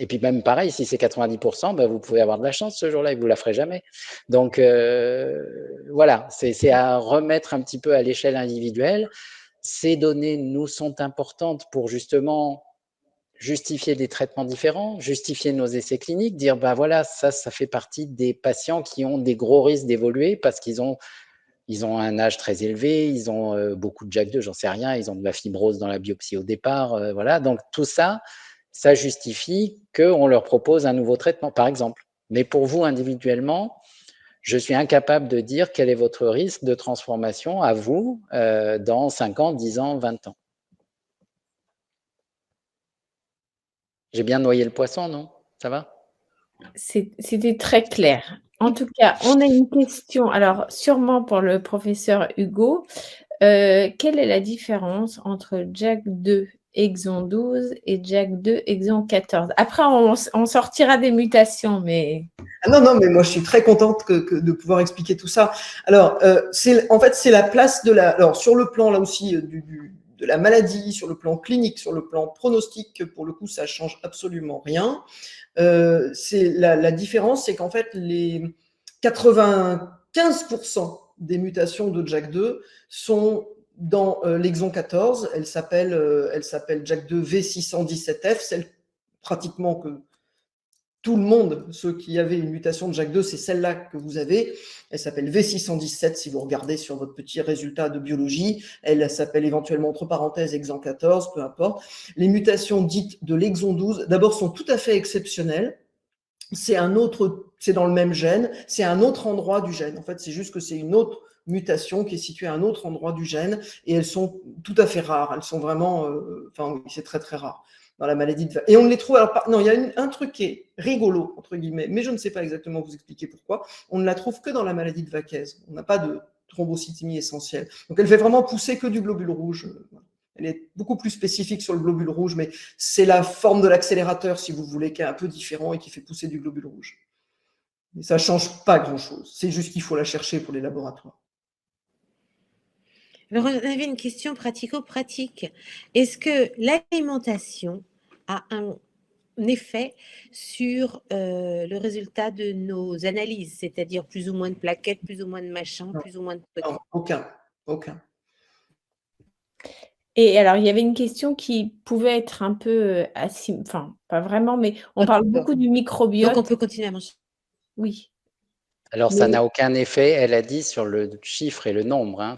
Et puis même pareil, si c'est 90%, bah, vous pouvez avoir de la chance ce jour-là et vous la ferez jamais. Donc voilà, c'est à remettre un petit peu à l'échelle individuelle. Ces données nous sont importantes pour justement justifier des traitements différents, justifier nos essais cliniques, dire bah voilà, ça fait partie des patients qui ont des gros risques d'évoluer parce qu'ils ont un âge très élevé, ils ont beaucoup de JAK2, j'en sais rien, ils ont de la fibrose dans la biopsie au départ, voilà. Donc tout ça, ça justifie qu'on leur propose un nouveau traitement, par exemple. Mais pour vous individuellement, je suis incapable de dire quel est votre risque de transformation à vous dans 5 ans, 10 ans, 20 ans. J'ai bien noyé le poisson, non? Ça va? C'était très clair. En tout cas, on a une question, alors sûrement pour le professeur Hugo. Quelle est la différence entre JAK2 exon 12 et JAK2 exon 14? Après, on sortira des mutations, mais… Ah non, mais moi je suis très contente de pouvoir expliquer tout ça. Alors, en fait, c'est la place de alors sur le plan là aussi de la maladie, sur le plan clinique, sur le plan pronostic, pour le coup, ça change absolument rien. C'est la différence, c'est qu'en fait, les 95% des mutations de JAK2 sont dans l'exon 14. Elle s'appelle JAK2 V617F, celle pratiquement que tout le monde, ceux qui avaient une mutation de JAK2, c'est celle-là que vous avez. Elle s'appelle V617 si vous regardez sur votre petit résultat de biologie. Elle s'appelle éventuellement entre parenthèses exon 14, peu importe. Les mutations dites de l'exon 12, d'abord, sont tout à fait exceptionnelles. c'est dans le même gène, c'est un autre endroit du gène. En fait, c'est juste que c'est une autre mutation qui est située à un autre endroit du gène, et elles sont tout à fait rares. Elles sont vraiment, oui, c'est très très rare dans la maladie de Vaquez. Et on les trouve, alors, non, il y a un truc qui est rigolo, entre guillemets, mais je ne sais pas exactement vous expliquer pourquoi, on ne la trouve que dans la maladie de Vaquez. On n'a pas de thrombocytémie essentielle. Donc elle fait vraiment pousser que du globule rouge. Elle est beaucoup plus spécifique sur le globule rouge, mais c'est la forme de l'accélérateur, si vous voulez, qui est un peu différent et qui fait pousser du globule rouge. Mais ça ne change pas grand-chose. C'est juste qu'il faut la chercher pour les laboratoires. Alors, on avait une question pratico-pratique. Est-ce que l'alimentation a un effet sur le résultat de nos analyses, c'est-à-dire plus ou moins de plaquettes, plus ou moins de machins, plus ou moins de trucs? Non, aucun. Et alors, il y avait une question qui pouvait être un peu, enfin, pas vraiment, mais on parle beaucoup du Donc, microbiote. on peut continuer à manger. Oui. Alors, Mais ça n'a aucun effet, elle a dit, sur le chiffre et le nombre. Hein.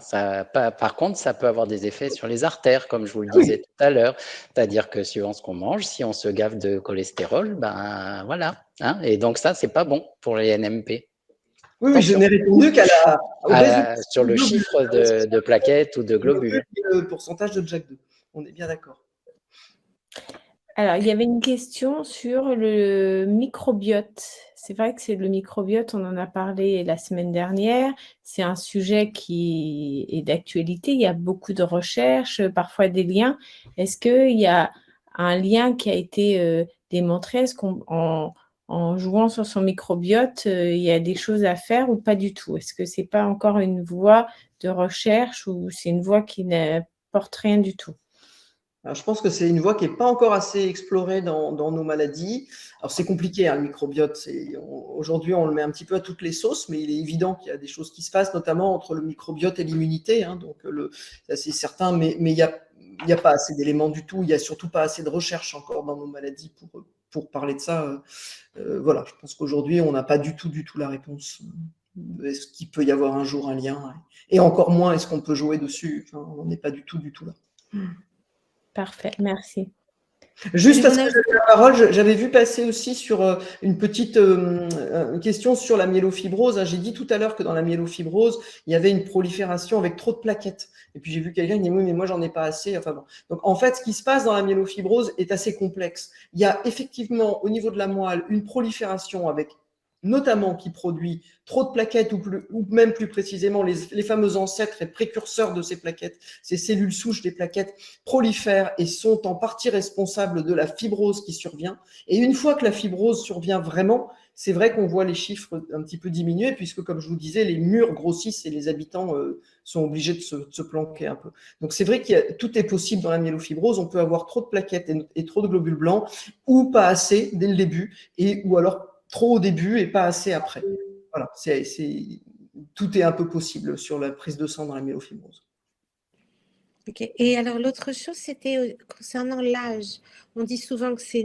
Par contre, ça peut avoir des effets sur les artères, comme je vous le disais tout à l'heure. C'est-à-dire que suivant ce qu'on mange, si on se gave de cholestérol, ben voilà. Hein. Et donc ça, c'est pas bon pour les NMP. Oui, je n'ai répondu sur le chiffre de plaquettes ou de globules. Le pourcentage de JAK2. On est bien d'accord. Alors, il y avait une question sur le microbiote. C'est vrai que c'est le microbiote, on en a parlé la semaine dernière. C'est un sujet qui est d'actualité. Il y a beaucoup de recherches, parfois des liens. Est-ce qu'il y a un lien qui a été démontré? Est-ce qu'en jouant sur son microbiote, il y a des choses à faire ou pas du tout? Est-ce que ce n'est pas encore une voie de recherche ou c'est une voie qui n'apporte rien du tout? Alors, je pense que c'est une voie qui n'est pas encore assez explorée dans nos maladies. Alors, c'est compliqué, hein, le microbiote. Aujourd'hui, on le met un petit peu à toutes les sauces, mais il est évident qu'il y a des choses qui se passent, notamment entre le microbiote et l'immunité. Hein, donc, c'est certain, mais il n'y a pas assez d'éléments du tout. Il n'y a surtout pas assez de recherche encore dans nos maladies pour parler de ça. Voilà, je pense qu'aujourd'hui, on n'a pas du tout la réponse. Est-ce qu'il peut y avoir un jour un lien? Et encore moins, est-ce qu'on peut jouer dessus? Enfin, on n'est pas du tout là. Parfait, merci. Juste parce que j'avais la parole, j'avais vu passer aussi sur une petite question sur la myélofibrose. J'ai dit tout à l'heure que dans la myélofibrose, il y avait une prolifération avec trop de plaquettes. Et puis j'ai vu quelqu'un qui dit oui, mais moi j'en ai pas assez. Enfin bon. Donc en fait, ce qui se passe dans la myélofibrose est assez complexe. Il y a effectivement au niveau de la moelle une prolifération avec notamment qui produit trop de plaquettes ou même plus précisément les fameux ancêtres et précurseurs de ces plaquettes, ces cellules souches des plaquettes prolifèrent et sont en partie responsables de la fibrose qui survient. Et une fois que la fibrose survient vraiment, c'est vrai qu'on voit les chiffres un petit peu diminuer puisque, comme je vous disais, les murs grossissent et les habitants sont obligés de se planquer un peu. Donc c'est vrai que tout est possible dans la myélofibrose. On peut avoir trop de plaquettes et trop de globules blancs ou pas assez dès le début ou alors trop au début et pas assez après. Voilà, tout est un peu possible sur la prise de sang dans la myélofibrose. Okay. Et alors, l'autre chose, c'était concernant l'âge. On dit souvent que ce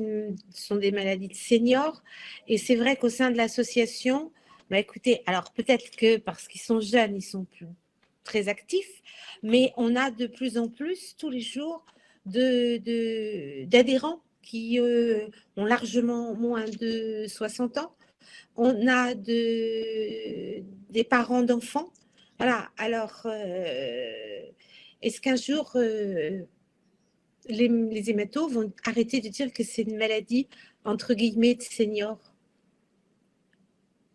sont des maladies de seniors. Et c'est vrai qu'au sein de l'association, bah, écoutez, alors peut-être que parce qu'ils sont jeunes, ils sont plus très actifs, mais on a de plus en plus, tous les jours, d'adhérents qui ont largement moins de 60 ans. On a des parents d'enfants. Voilà, alors... est-ce qu'un jour, les hématos vont arrêter de dire que c'est une maladie, entre guillemets, de seniors?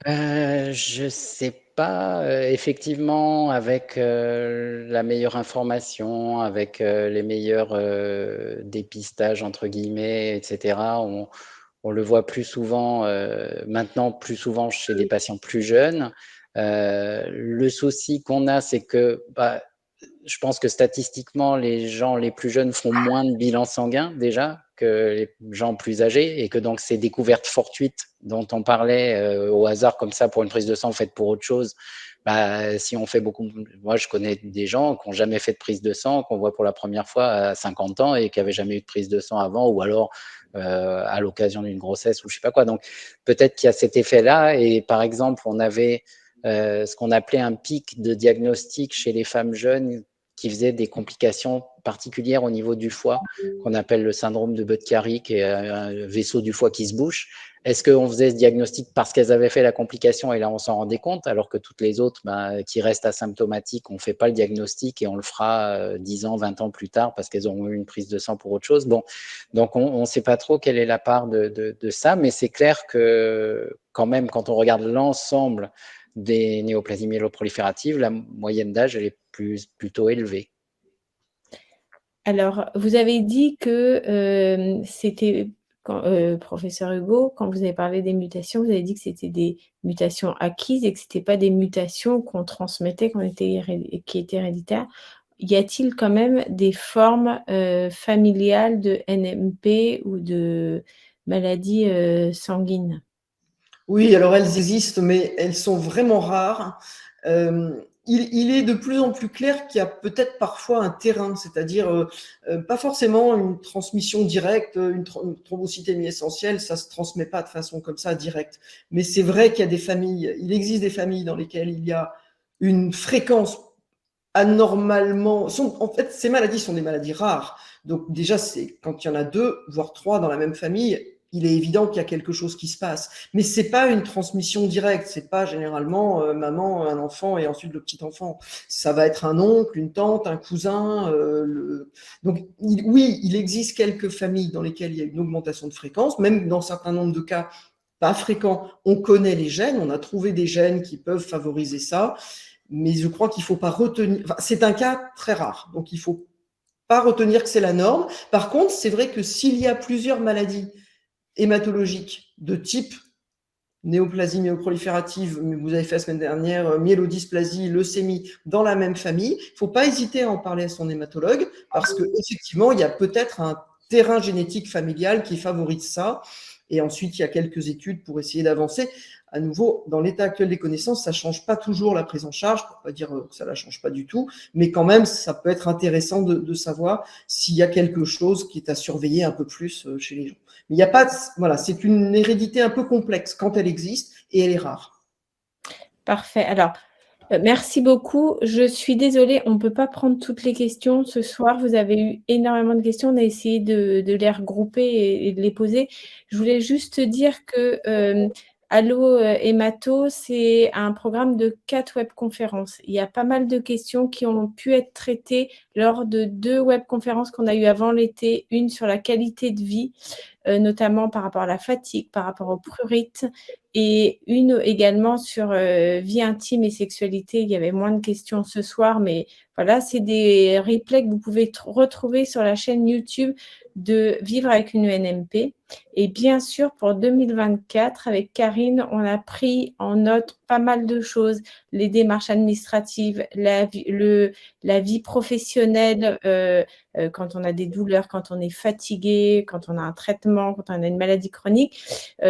Je sais pas. Effectivement, avec la meilleure information, avec les meilleurs dépistages, entre guillemets, etc., on le voit plus souvent, maintenant plus souvent chez des patients plus jeunes. Le souci qu'on a, c'est que je pense que statistiquement, les gens les plus jeunes font moins de bilan sanguin déjà que les gens plus âgés et que donc ces découvertes fortuites dont on parlait au hasard comme ça pour une prise de sang faite pour autre chose, si on fait beaucoup, moi je connais des gens qui n'ont jamais fait de prise de sang, qu'on voit pour la première fois à 50 ans et qui n'avaient jamais eu de prise de sang avant ou alors à l'occasion d'une grossesse ou je sais pas quoi. Donc peut-être qu'il y a cet effet-là et par exemple on avait ce qu'on appelait un pic de diagnostic chez les femmes jeunes qui faisait des complications particulières au niveau du foie, qu'on appelle le syndrome de Budd-Chiari, qui est un vaisseau du foie qui se bouche. Est-ce qu'on faisait ce diagnostic parce qu'elles avaient fait la complication et là on s'en rendait compte, alors que toutes les autres qui restent asymptomatiques, on ne fait pas le diagnostic et on le fera 10 ans, 20 ans plus tard parce qu'elles auront eu une prise de sang pour autre chose. Bon, donc on ne sait pas trop quelle est la part de ça, mais c'est clair que quand même, quand on regarde l'ensemble des néoplasies myéloprolifératives, la moyenne d'âge elle est plutôt élevée. Alors, vous avez dit que c'était, professeur Hugo, quand vous avez parlé des mutations, vous avez dit que c'était des mutations acquises et que ce n'était pas des mutations qu'on transmettait, qui étaient héréditaires. Y a-t-il quand même des formes familiales de NMP ou de maladies sanguines? Oui, alors elles existent, mais elles sont vraiment rares. Il est de plus en plus clair qu'il y a peut-être parfois un terrain, c'est-à-dire pas forcément une transmission directe, une thrombocytémie essentielle, ça ne se transmet pas de façon comme ça directe. Mais c'est vrai qu'il y a des familles, il existe des familles dans lesquelles il y a une fréquence anormalement. En fait, ces maladies sont des maladies rares. Donc déjà, c'est quand il y en a 2, voire 3 dans la même famille, il est évident qu'il y a quelque chose qui se passe. Mais ce n'est pas une transmission directe. Ce n'est pas généralement maman, un enfant et ensuite le petit-enfant. Ça va être un oncle, une tante, un cousin. Donc oui, il existe quelques familles dans lesquelles il y a une augmentation de fréquence, même dans un certain nombre de cas pas fréquents. On connaît les gènes, on a trouvé des gènes qui peuvent favoriser ça. Mais je crois qu'il ne faut pas retenir. Enfin, c'est un cas très rare, donc il ne faut pas retenir que c'est la norme. Par contre, c'est vrai que s'il y a plusieurs maladies hématologiques de type néoplasie myéloproliférative, vous avez fait la semaine dernière, myélodysplasie, leucémie, dans la même famille, il ne faut pas hésiter à en parler à son hématologue, parce qu'effectivement, il y a peut-être un terrain génétique familial qui favorise ça. Et ensuite, il y a quelques études pour essayer d'avancer. À nouveau, dans l'état actuel des connaissances, ça ne change pas toujours la prise en charge, pour ne pas dire que ça ne la change pas du tout, mais quand même, ça peut être intéressant de savoir s'il y a quelque chose qui est à surveiller un peu plus chez les gens. Mais il n'y a pas, voilà, c'est une hérédité un peu complexe quand elle existe et elle est rare. Parfait. Alors, merci beaucoup. Je suis désolée, on ne peut pas prendre toutes les questions ce soir. Vous avez eu énormément de questions. On a essayé de les regrouper et de les poser. Je voulais juste dire que Allo Hémato, c'est un programme de 4 webconférences. Il y a pas mal de questions qui ont pu être traitées lors de 2 webconférences qu'on a eues avant l'été. Une sur la qualité de vie, notamment par rapport à la fatigue, par rapport au prurite, et une également sur vie intime et sexualité. Il y avait moins de questions ce soir, mais voilà, c'est des replays que vous pouvez retrouver sur la chaîne YouTube de Vivre avec une NMP. Et bien sûr, pour 2024, avec Karine, on a pris en note pas mal de choses, les démarches administratives, la vie professionnelle, quand on a des douleurs, quand on est fatigué, quand on a un traitement, quand on a une maladie chronique.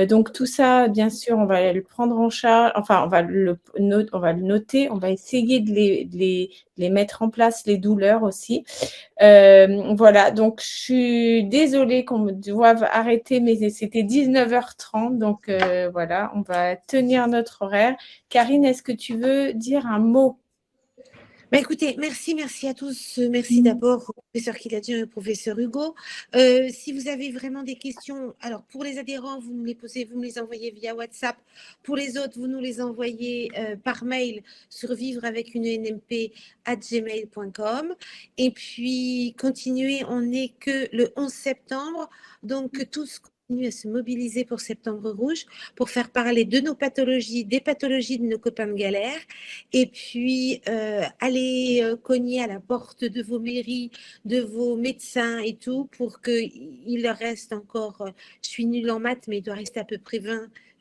Donc tout ça, bien sûr, on va le prendre en charge, enfin, on va le noter, on va essayer de les mettre en place, les douleurs aussi. Voilà, donc je suis désolée qu'on me doive arrêter, mais c'était 19h30, donc voilà, on va tenir notre horaire. Karine, est-ce que tu veux dire un mot? Écoutez, merci à tous. Merci d'abord au professeur Kiladian et au professeur Hugo. Si vous avez vraiment des questions, alors pour les adhérents, vous me les posez, vous me les envoyez via WhatsApp. Pour les autres, vous nous les envoyez par mail sur vivreavecunenmp@gmail.com. Et puis, continuez, on n'est que le 11 septembre, donc tous continue à se mobiliser pour Septembre Rouge, pour faire parler de nos pathologies, des pathologies de nos copains de galère, et puis aller cogner à la porte de vos mairies, de vos médecins et tout, pour qu'il leur reste encore, je suis nulle en maths, mais il doit rester à peu près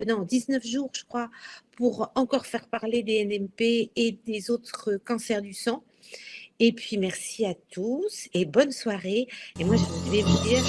19 jours, je crois, pour encore faire parler des NMP et des autres cancers du sang. Et puis, merci à tous et bonne soirée. Et moi, je vais vous dire...